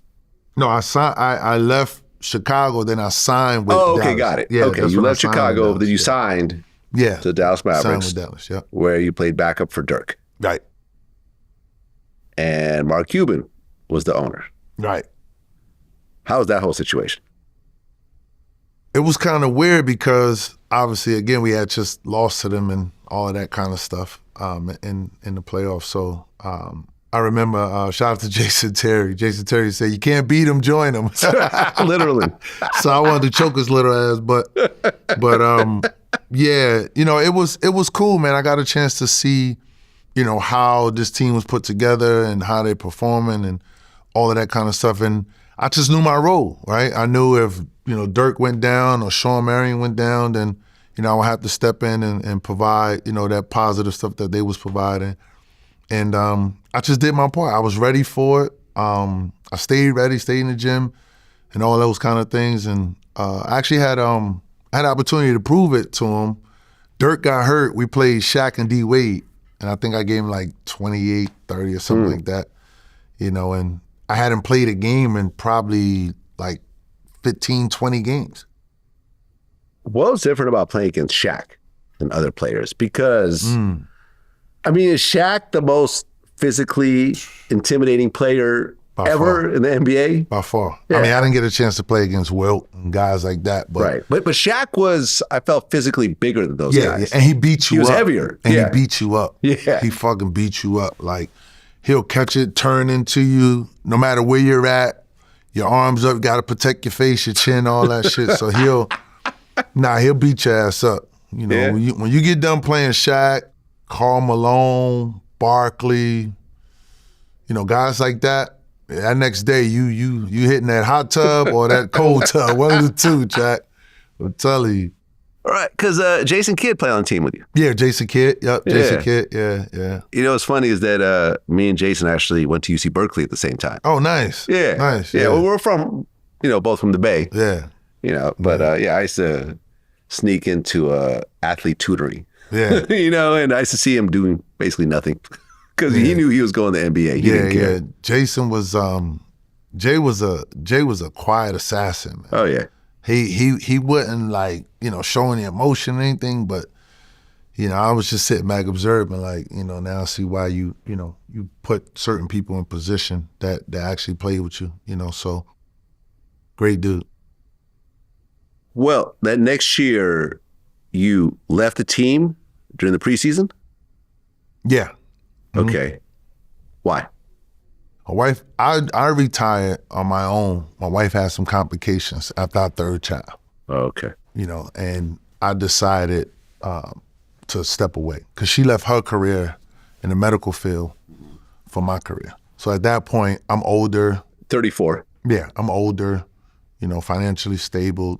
No, I left Chicago, then I signed with Dallas. Okay, got it. Yeah, okay, you left Chicago, then you signed to the Dallas Mavericks. Signed with Dallas, yeah. Where you played backup for Dirk. Right. And Mark Cuban was the owner. Right. How was that whole situation? It was kind of weird because obviously, again, we had just lost to them and all of that kind of stuff in the playoffs. So I remember, shout out to Jason Terry. Jason Terry said, you can't beat him, join him. Literally. So I wanted to choke his little ass, but yeah, you know, it was cool, man. I got a chance to see, you know, how this team was put together and how they performing and all of that kind of stuff. And I just knew my role, right? I knew if, you know, Dirk went down or Sean Marion went down, then, you know, I would have to step in and provide, you know, that positive stuff that they was providing. And I just did my part. I was ready for it. I stayed ready, stayed in the gym and all those kind of things. And I actually had an opportunity to prove it to him. Dirk got hurt. We played Shaq and D. Wade. And I think I gave him like 28, 30 or something like that, you know, and I hadn't played a game in probably like 15, 20 games. What was different about playing against Shaq than other players? Because, I mean, is Shaq the most physically intimidating player ever in the NBA? By far. Yeah. I mean, I didn't get a chance to play against Wilt and guys like that. But right. But Shaq was, I felt, physically bigger than those guys. Yeah, and he beat you up. He was heavier. And he beat you up. Yeah. He fucking beat you up. Like, he'll catch it, turn into you, no matter where you're at. Your arms up, you got to protect your face, your chin, all that shit. So he'll beat your ass up. You know, when you get done playing Shaq, Karl Malone, Barkley, you know, guys like that, that next day you hitting that hot tub or that cold tub, one of the two, Jack. I'm telling you. All right, because Jason Kidd played on the team with you. Yeah, Jason Kidd. Yep, Jason Kidd. Yeah. You know what's funny is that me and Jason actually went to UC Berkeley at the same time. Oh, nice. Yeah. Nice. Yeah, well, we're from, you know, both from the Bay. Yeah. You know, but I used to sneak into athlete tutoring. Yeah. You know, and I used to see him doing basically nothing because he knew he was going to the NBA. He didn't care. Yeah. Jason was Jay was a quiet assassin, man. Oh yeah. He wasn't like, you know, showing the emotion or anything, but I was just sitting back observing, like, now I see why you put certain people in position that actually play with you, so great dude. Well, that next year, you left the team during the preseason? Yeah. Mm-hmm. Okay. Why? My wife, I retired on my own. My wife had some complications after our third child. Okay. And I decided to step away because she left her career in the medical field for my career. So at that point, I'm older. 34. Yeah, I'm older, financially stable.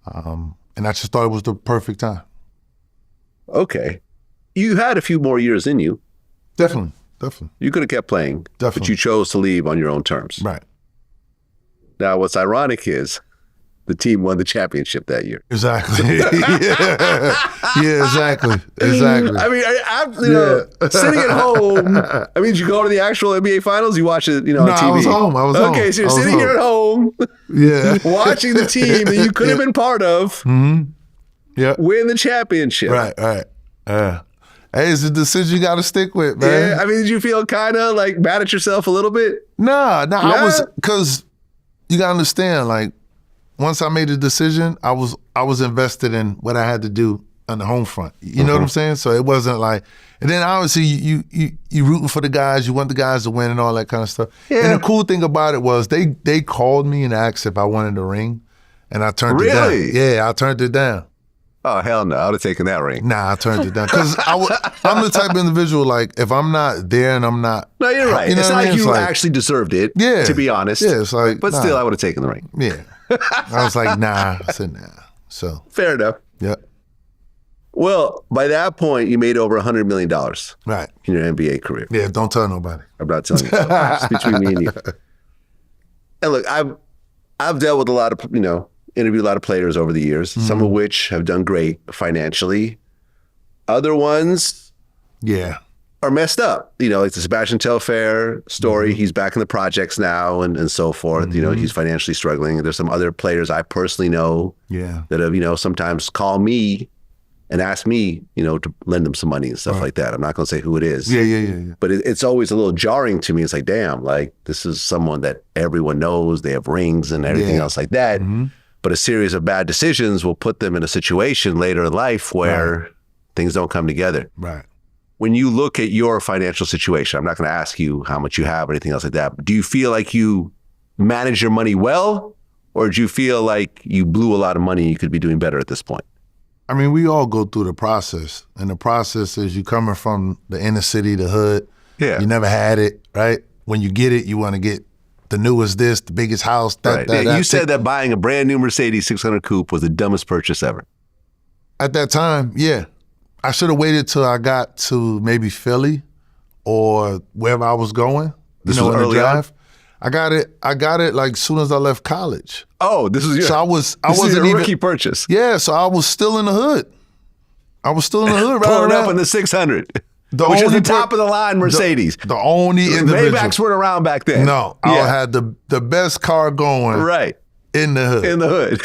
And I just thought it was the perfect time. Okay. You had a few more years in you. Definitely. You could have kept playing, Definitely. but you chose to leave on your own terms. Right. Now, what's ironic is the team won the championship that year. Exactly. Yeah, exactly. I mean, sitting at home. I mean, did you go to the actual NBA Finals? You watch it, on TV? I was home. Okay, so you're sitting here at home, watching the team that you could have been part of win the championship. Right. Hey, it's a decision you got to stick with, man. Yeah, I mean, did you feel kind of like mad at yourself a little bit? Nah, I was, because you got to understand, like, once I made the decision, I was invested in what I had to do on the home front. You know what I'm saying? So it wasn't like, and then obviously you rooting for the guys, you want the guys to win and all that kind of stuff. Yeah. And the cool thing about it was they called me and asked if I wanted the ring, and I turned it down. Yeah, I turned it down. Oh, hell no. I would have taken that ring. Nah, I turned it down. Because I'm the type of individual, like, if I'm not there and I'm not... No, you're right. It's not like you actually deserved it, to be honest. Yeah, it's like... But still, I would have taken the ring. Yeah. I was like, nah. I said, nah. So... Fair enough. Yeah. Well, by that point, you made over $100 million right. in your NBA career. Yeah, don't tell nobody. I'm not telling you. It's between me and you. And look, I've dealt with a lot of, interviewed a lot of players over the years, some of which have done great financially. Other ones are messed up. Like the Sebastian Telfair story, he's back in the projects now and so forth. He's financially struggling. There's some other players I personally know that have, sometimes call me and ask me, to lend them some money and stuff like that. I'm not going to say who it is. Yeah. But it's always a little jarring to me. It's like, damn, like this is someone that everyone knows. They have rings and everything else like that. But a series of bad decisions will put them in a situation later in life where things don't come together. Right. When you look at your financial situation, I'm not going to ask you how much you have or anything else like that. But do you feel like you manage your money well, or do you feel like you blew a lot of money and you could be doing better at this point? I mean, we all go through the process. And the process is you coming from the inner city, the hood. Yeah. You never had it, right? When you get it, you want to get the newest this, the biggest house. You said that buying a brand new Mercedes 600 coupe was the dumbest purchase ever. At that time, yeah. I should have waited till I got to maybe Philly or wherever I was going. This was early on? I got it like soon as I left college. Oh, this was your rookie purchase. Yeah, so I was still in the hood. Pulling up in the 600. Which is the top of the line Mercedes. The only individual. Maybachs weren't around back then. No, I had the best car going. Right. In the hood. In the hood.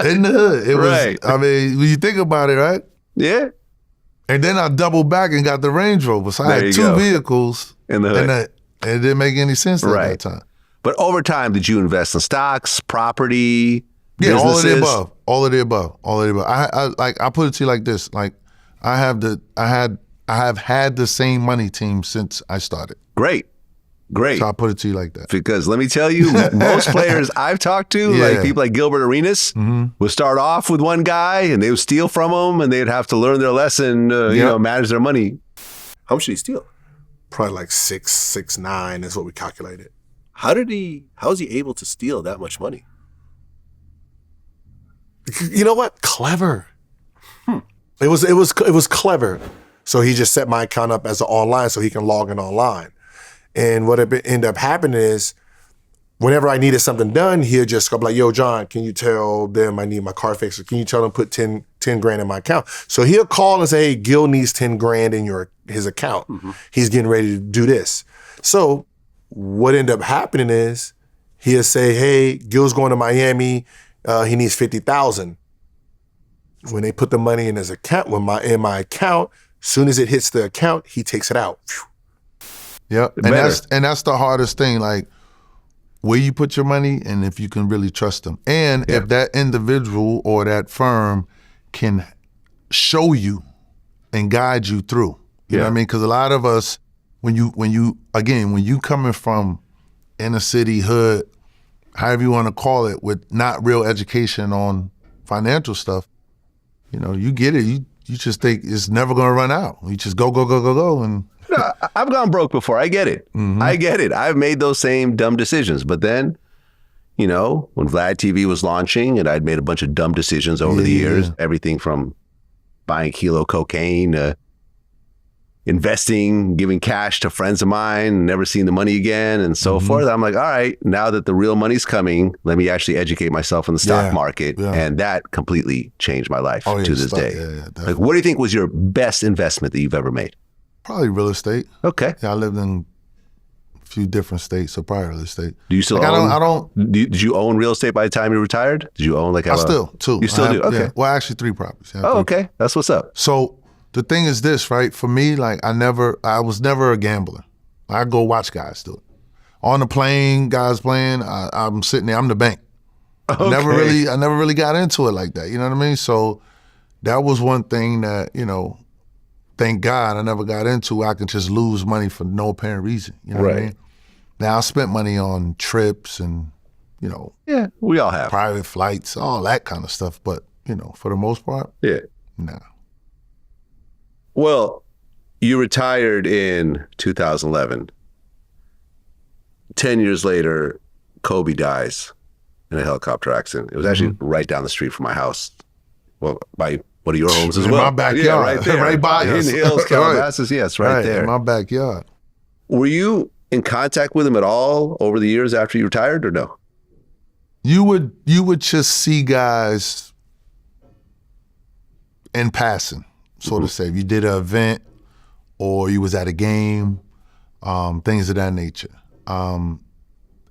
In the hood. It was. I mean, when you think about it, right? Yeah. And then I doubled back and got the Range Rover. So I had two vehicles in the hood. And it didn't make any sense at that time. But over time, did you invest in stocks, property, businesses? All of the above. I put it to you like this. Like, I have had the same money team since I started. Great. So I put it to you like that. Because let me tell you, most players I've talked to, like people like Gilbert Arenas, would start off with one guy and they would steal from him and they'd have to learn their lesson, manage their money. How much did he steal? Probably like 6'9" is what we calculated. How is he able to steal that much money? You know what? Clever. It was clever. So he just set my account up as an online so he can log in online. And what ended up happening is whenever I needed something done, he'll just go like, yo, John, can you tell them I need my car fixed? Or can you tell them put 10 grand in my account? So he'll call and say, hey, Gil needs 10 grand in his account. He's getting ready to do this. So what ended up happening is he'll say, hey, Gil's going to Miami. He needs 50,000. when they put the money in his account, in my account, as soon as it hits the account, he takes it out. Yep, and that's the hardest thing, like where you put your money and if you can really trust them. And if that individual or that firm can show you and guide you through. You know what I mean? Because a lot of us, when you coming from inner city, hood, however you want to call it, with not real education on financial stuff, you know, you get it. You just think it's never going to run out. You just go, and no, I've gone broke before. I get it. I get it. I've made those same dumb decisions. But then, you know, when VladTV was launching and I'd made a bunch of dumb decisions over the years, everything from buying kilo cocaine to investing, giving cash to friends of mine, never seeing the money again and so forth. I'm like, all right, now that the real money's coming, let me actually educate myself in the stock market. And that completely changed my life to this day. Like, what do you think was your best investment that you've ever made? Probably real estate. Okay. Yeah, I lived in a few different states, so probably real estate. Do you still own? Did you own real estate by the time you retired? Did you own like? I still two. You still do? Okay. Yeah. Well, actually 3 properties. Okay. That's what's up. So the thing is this, right? For me, like I was never a gambler. I go watch guys do it. On the plane, guys playing. I'm sitting there. I'm the bank. I never really got into it like that. You know what I mean? So that was one thing that, you know, thank God I never got into. I could just lose money for no apparent reason. You know what I mean? Now I spent money on trips and, you know. Yeah, we all have. Private flights, all that kind of stuff. But, you know, for the most part, nah. Well, you retired in 2011. 10 years later, Kobe dies in a helicopter accident. It was actually right down the street from my house. Well, by one of your homes as well. My backyard. Yeah, right there. Right by us. In Hills, Calabasas. Yes, right there. In my backyard. Were you in contact with him at all over the years after you retired or no? You would just see guys in passing, so to say. If you did an event or you was at a game, things of that nature.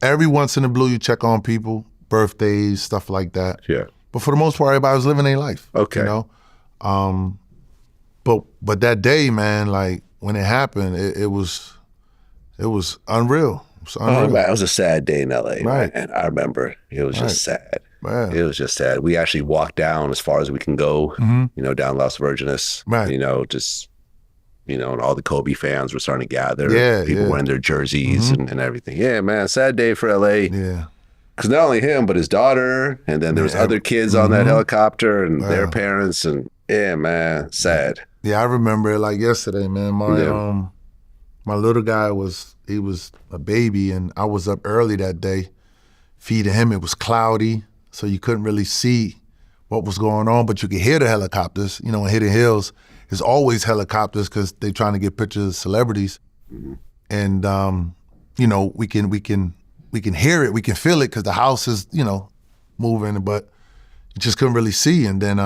Every once in a blue, you check on people, birthdays, stuff like that. Yeah. But for the most part, everybody was living their life. Okay. You know? But that day, man, like when it happened, it was unreal. It was unreal. Oh, man, it was a sad day in LA. Right. And I remember it was just sad. Man. It was just sad. We actually walked down as far as we can go, you know, down Las Virgenes. Right. You know, just, you know, and all the Kobe fans were starting to gather. Yeah. People wearing their jerseys and everything. Yeah, man, sad day for LA. Yeah. Because not only him, but his daughter, and then there was other kids on that helicopter and their parents, and yeah, man, sad. Yeah, I remember it like yesterday, man. My little guy was a baby, and I was up early that day feeding him. It was cloudy, so you couldn't really see what was going on, but you could hear the helicopters. You know, in Hidden Hills, there's always helicopters because they're trying to get pictures of celebrities, and you know, we can hear it, we can feel it because the house is, you know, moving, but you just couldn't really see. And then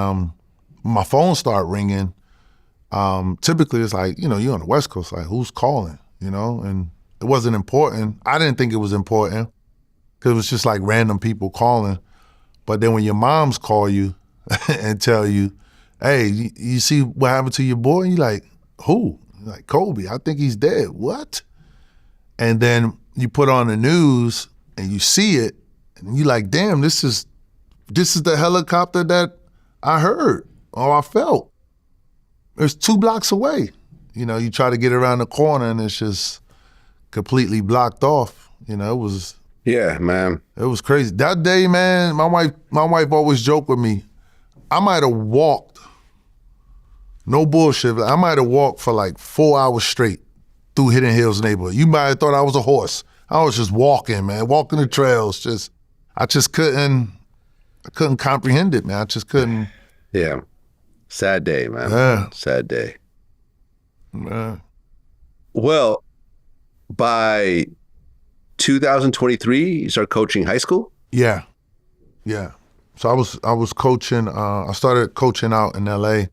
my phone started ringing. Typically it's like, you know, you're on the West Coast, like who's calling, you know? And it wasn't important. I didn't think it was important because it was just like random people calling. But then when your moms call you and tell you, hey, you see what happened to your boy? And you're like, who? You're like, Kobe, I think he's dead. What? And then you put on the news and you see it and you're like, damn, this is the helicopter that I heard or I felt. It's 2 blocks away. You know, you try to get around the corner and it's just completely blocked off. You know, it was. Yeah, man. It was crazy. That day, man, my wife always joked with me. I might have walked, no bullshit, I might have walked for like 4 hours straight through Hidden Hills neighborhood. You might have thought I was a horse. I was just walking, man, walking the trails. I couldn't comprehend it, man. I just couldn't. Yeah. Sad day, man. Yeah. Sad day. Yeah. Well, by 2023, you start coaching high school? Yeah. So I was coaching. I started coaching out in LA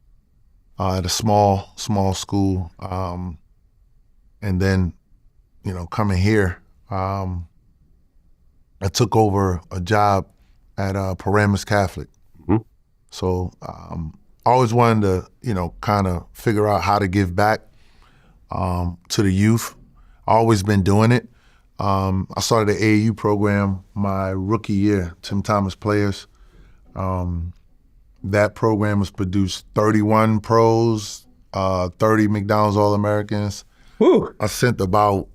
at a small school, and then, you know, coming here, I took over a job at Paramus Catholic. So always wanted to, you know, kind of figure out how to give back to the youth. Always been doing it. I started the AAU program my rookie year, Tim Thomas Players. That program has produced 31 pros, 30 McDonald's All-Americans. Woo. I sent about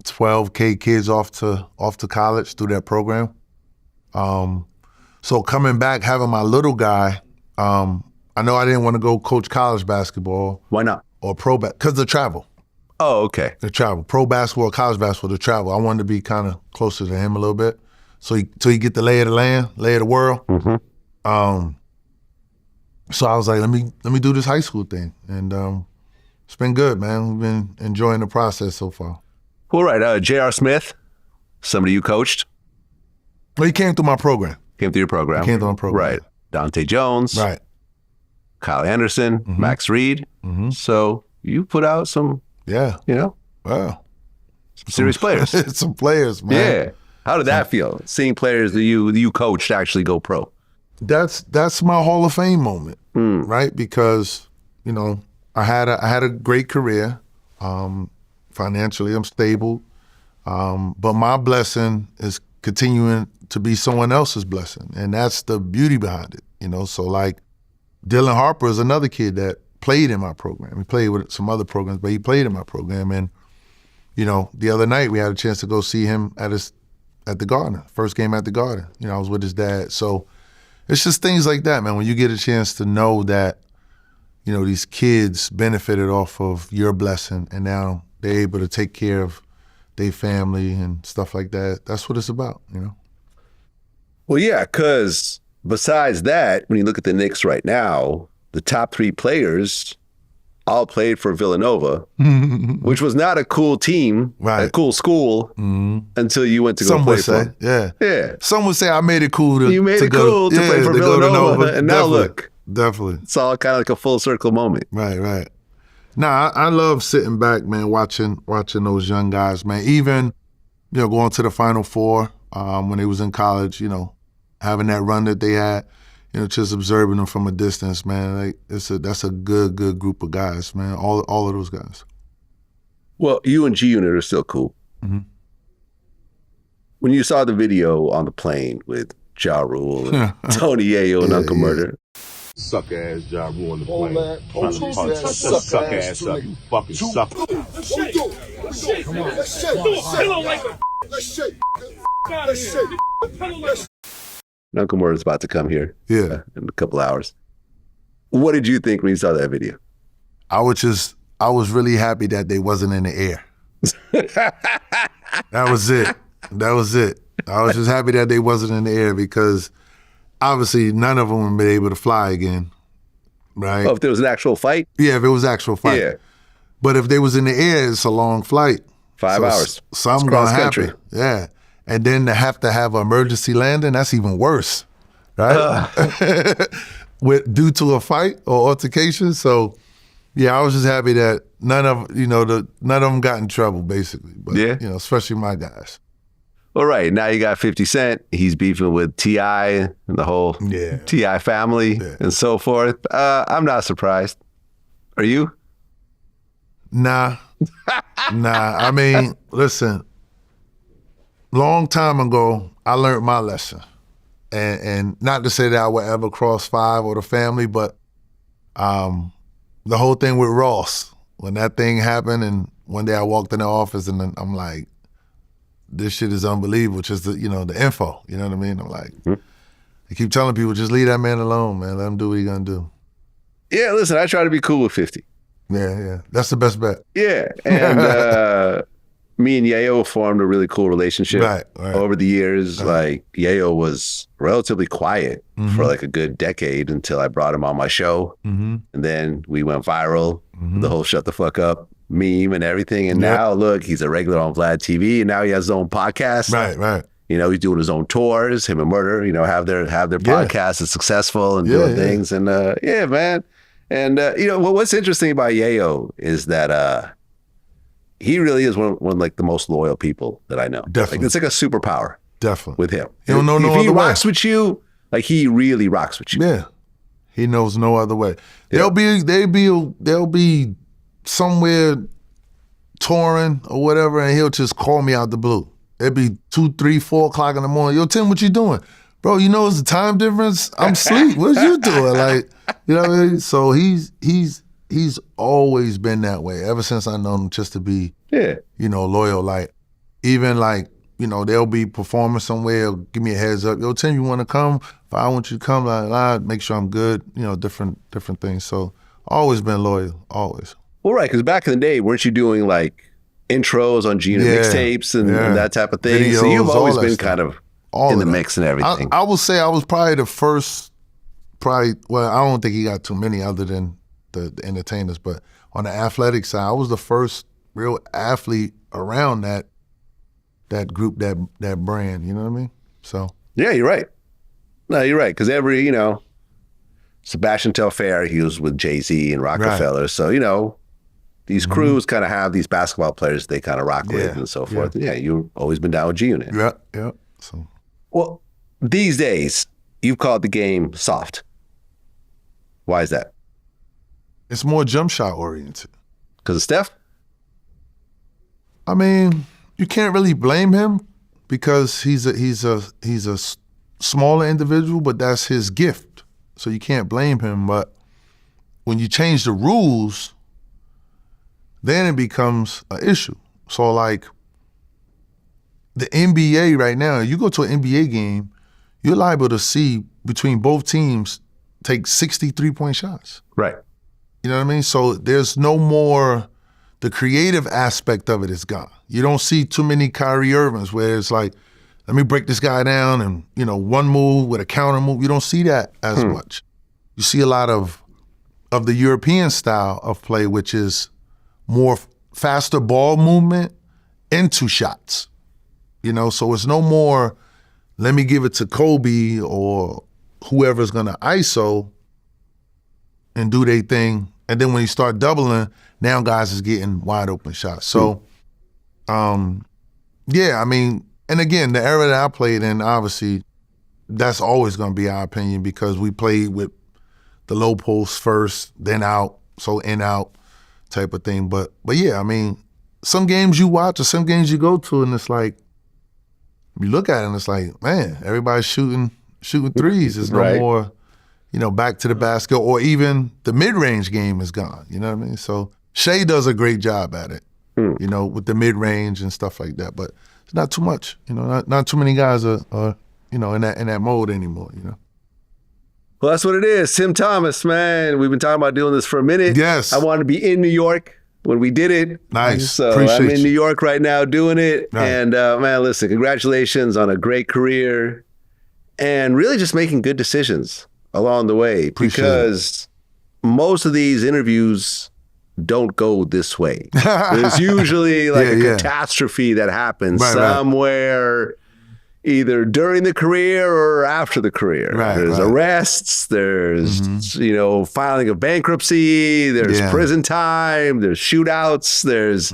12K kids off to college through that program. So coming back, having my little guy, I know I didn't want to go coach college basketball. Why not? Or pro because the travel. Oh, okay. The travel. Pro basketball, college basketball, the travel. I wanted to be kind of closer to him a little bit. So he get the lay of the land, lay of the world. Mm-hmm. So I was like, let me do this high school thing. And it's been good, man. We've been enjoying the process so far. All right. J.R. Smith, somebody you coached. Well, he came through my program. Came through your program. He came through my program. Right. Dante Jones. Right. Kyle Anderson, Max Reed. So you put out some, Yeah. you know, Wow. some serious players. Some players, man. Yeah. How did that feel? Seeing players that you coached actually go pro. That's my Hall of Fame moment, right? Because, you know, I had a great career. Financially, I'm stable. But my blessing is continuing to be someone else's blessing. And that's the beauty behind it, you know? So like Dylan Harper is another kid that played in my program. He played with some other programs, but he played in my program. And, you know, the other night we had a chance to go see him at the Garden, first game at the Garden. You know, I was with his dad. So it's just things like that, man. When you get a chance to know that, you know, these kids benefited off of your blessing and now they're able to take care of their family and stuff like that. That's what it's about, you know? Well, yeah, because besides that, when you look at the Knicks right now, the top 3 players all played for Villanova, which was not a cool team, right. a cool school, until you went to go play for them. Yeah. Yeah. Some would say I made it cool to You made it cool to play for Villanova, and now look. Definitely. It's all kind of like a full circle moment. Right. Nah, I love sitting back, man, watching those young guys, man. Even, you know, going to the Final Four when they was in college, you know, having that run that they had, you know, just observing them from a distance, man. Like that's a good group of guys, man. All of those guys. Well, you and G Unit are still cool. When you saw the video on the plane with Ja Rule and Tony Yayo and Uncle Murder. Suck ass Ja Rule on the plane. Suck ass up, you fucking suck. Let's shake. Come on. Let's shake. Uncle Murder's about to come here. Yeah. In a couple hours. What did you think when you saw that video? I was really happy that they wasn't in the air. That was it. I was just happy that they wasn't in the air because obviously none of them would be able to fly again, right? Oh, if there was an actual fight? Yeah, if it was actual fight. Yeah. But if they was in the air, it's a long flight. 5 hours. Something gonna happen. Yeah. And then to have an emergency landing, that's even worse, right? Due to a fight or altercation. So, yeah, I was just happy that none of them got in trouble, basically. But, yeah. You know, especially my guys. All right, now you got 50 Cent. He's beefing with T.I. and the whole T.I. family and so forth. I'm not surprised. Are you? Nah. I mean, listen. Long time ago, I learned my lesson. And not to say that I would ever cross 5 or the family, but the whole thing with Ross, when that thing happened and one day I walked in the office and then I'm like, this shit is unbelievable, just the info, you know what I mean? I'm like, I keep telling people, just leave that man alone, man. Let him do what he's gonna do. Yeah, listen, I try to be cool with 50. Yeah. That's the best bet. Yeah, and me and Yayo formed a really cool relationship over the years. Like, Yayo was relatively quiet for like a good decade until I brought him on my show. And then we went viral, the whole shut the fuck up meme and everything. And now, look, he's a regular on VladTV, and now he has his own podcast. Right. You know, he's doing his own tours. Him and Murder, you know, have their podcast. It's successful and doing things. And yeah, man. And you know, what's interesting about Yayo is that he really is one of like the most loyal people that I know. Definitely. Like, it's like a superpower. Definitely. With him. He don't know no if he other way. rocks with you, like he really rocks with you. Yeah. He knows no other way. They'll be somewhere touring or whatever, and he'll just call me out the blue. It'd be 2, 3, 4 o'clock in the morning. Yo, Tim, what you doing? Bro, you know it's the time difference? I'm asleep. What you doing? Like, you know what I mean? So he's always been that way ever since I known him, just to be, you know, loyal. Like, even like, you know, they'll be performing somewhere, give me a heads up. Yo, Tim, you want to come? If I want you to come, like, make sure I'm good. You know, different things. So always been loyal, always. Well, right, because back in the day, weren't you doing like intros on G-Unit mixtapes and that type of thing? Videos, so you've always been kind of in the mix and everything. I will say I was probably the first, well, I don't think he got too many other than the entertainers, but on the athletic side, I was the first real athlete around that group, that brand, you know what I mean? So. Yeah, you're right. No, you're right, because every, you know, Sebastian Telfair, he was with Jay-Z and Rockefeller, so, you know, these crews kind of have these basketball players they kind of rock with and so forth. Yeah, you've always been down with G-Unit. Yeah. So. Well, these days, you've called the game soft. Why is that? It's more jump shot oriented. Because of Steph? I mean, you can't really blame him because he's a smaller individual, but that's his gift. So you can't blame him. But when you change the rules, then it becomes an issue. So like the NBA right now, you go to an NBA game, you're liable to see between both teams take 60 3-point shots. Right. You know what I mean? So there's no more, the creative aspect of it is gone. You don't see too many Kyrie Irvings where it's like, let me break this guy down and, you know, one move with a counter move. You don't see that as much. You see a lot of the European style of play, which is more faster ball movement into shots. You know, so it's no more, let me give it to Kobe or whoever's gonna ISO and do their thing. And then when you start doubling, now guys is getting wide open shots. So, yeah, I mean, and again, the era that I played in, obviously, that's always gonna be our opinion because we played with the low post first, then out, so in out type of thing. But yeah, I mean, some games you watch or some games you go to and it's like, you look at it and it's like, man, everybody's shooting threes. There's no more, you know, back to the basket, or even the mid-range game is gone. You know what I mean? So Shea does a great job at it, you know, with the mid-range and stuff like that. But it's not too much. You know, not too many guys are you know, in that mode anymore, you know. Well, that's what it is. Tim Thomas, man. We've been talking about doing this for a minute. Yes. I wanted to be in New York when we did it. Nice. So Appreciate I'm in you. New York right now doing it. Right. And man, listen, congratulations on a great career and really just making good decisions along the way. Appreciate because most of these interviews don't go this way. There's usually like a catastrophe that happens somewhere either during the career or after the career. There's arrests, there's, you know, filing of bankruptcy, there's prison time, there's shootouts, there's,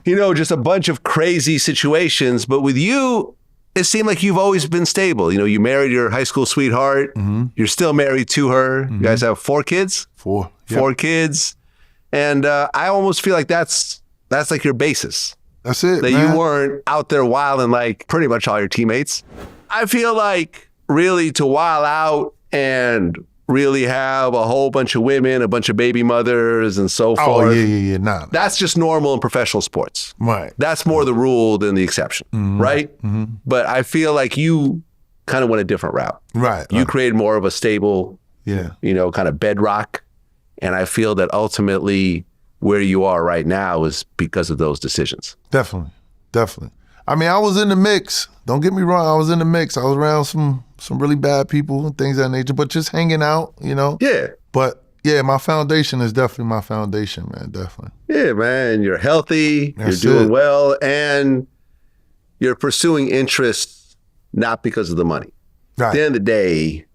you know, just a bunch of crazy situations. But with you, it seemed like you've always been stable. You know, you married your high school sweetheart. You're still married to her. You guys have 4 kids? 4. Four kids. And I almost feel like that's like your basis. That's it, that man. You weren't out there wilding like pretty much all your teammates. I feel like really to wild out and really have a whole bunch of women, a bunch of baby mothers and so forth. Oh, yeah. Nah. That's just normal in professional sports. Right. That's more the rule than the exception, right? But I feel like you kind of went a different route. Right. You created more of a stable, you know, kind of bedrock. And I feel that ultimately where you are right now is because of those decisions. Definitely. I mean, I was in the mix. Don't get me wrong. I was in the mix. I was around some really bad people and things of that nature, but just hanging out, you know? Yeah. But yeah, my foundation is definitely my foundation, man. Definitely. Yeah, man. You're healthy. That's you're doing it. well. And you're pursuing interests not because of the money. Right. At the end of the day,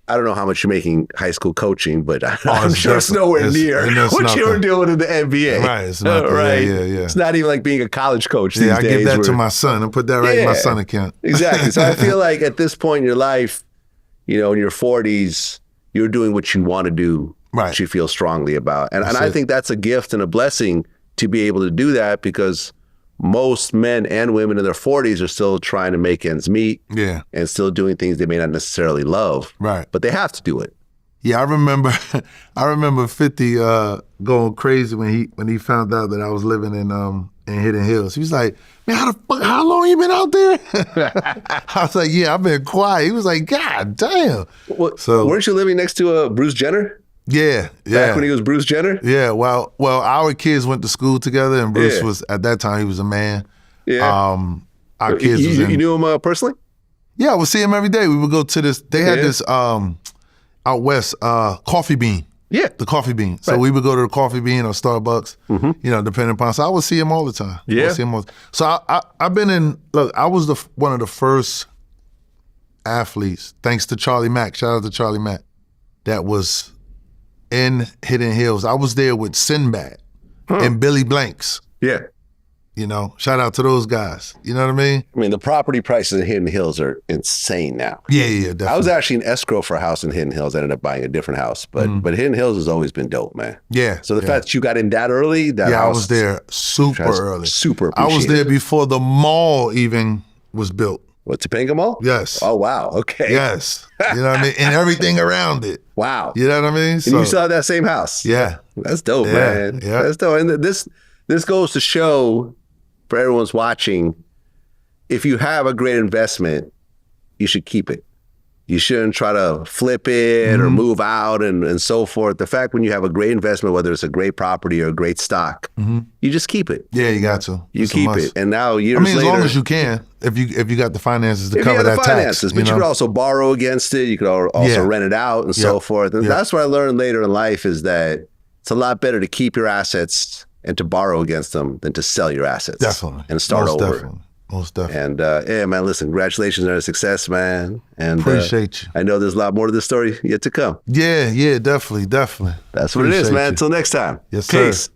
I don't know how much you're making high school coaching, but I'm sure it's nowhere near what you were doing in the NBA. Right, it's nothing. Right? Yeah. It's not even like being a college coach these days. I give that to my son and put that right in my son account. Exactly. So I feel like at this point in your life, you know, in your 40s, you're doing what you want to do, right. what you feel strongly about. And I think that's a gift and a blessing to be able to do that, because most men and women in their 40s are still trying to make ends meet and still doing things they may not necessarily love, but they have to do it. Yeah, I remember 50 going crazy when he found out that I was living in Hidden Hills. He was like, man, how long you been out there? I was like, yeah, I've been quiet. He was like, God damn. Well, so weren't you living next to Bruce Jenner? Yeah. Back when he was Bruce Jenner? Yeah, well, our kids went to school together, and Bruce was, at that time, he was a man. Yeah. Our kids you knew him personally? Yeah, I would see him every day. We would go to this, they had this out west, Coffee Bean. Yeah. The Coffee Bean. So we would go to the Coffee Bean or Starbucks, you know, depending upon. So I would see him all the time. Yeah. I would see him all, so I've been in, look, I was one of the first athletes, thanks to Charlie Mack, shout out to Charlie Mack, that was in Hidden Hills. I was there with Sinbad and Billy Blanks. Yeah. You know, shout out to those guys. You know what I mean? I mean, the property prices in Hidden Hills are insane now. Yeah, definitely. I was actually in escrow for a house in Hidden Hills. I ended up buying a different house. But Hidden Hills has always been dope, man. Yeah. So the fact that you got in that early, that house, I was there super early. Super appreciated. I was there before the mall even was built. What, Topanga Mall? Yes. Oh, wow. Okay. Yes. You know what I mean? And everything around it. Wow. You know what I mean? And you still have that same house? Yeah. That's dope, man. Yeah. That's dope. And this goes to show, for everyone's watching, if you have a great investment, you should keep it. You shouldn't try to flip it or move out and so forth. The fact when you have a great investment, whether it's a great property or a great stock, you just keep it. Yeah, you got to. You keep it. And now years later, as long as you can, if you got the finances to cover that tax. But you could also borrow against it. You could also rent it out and so forth. And that's what I learned later in life, is that it's a lot better to keep your assets and to borrow against them than to sell your assets. Definitely. And start over. Definitely. Most definitely. And yeah, man, listen, congratulations on your success, man. And appreciate you. I know there's a lot more to this story yet to come. Yeah, definitely. That's what it is, man. Until next time. Yes, sir. Peace.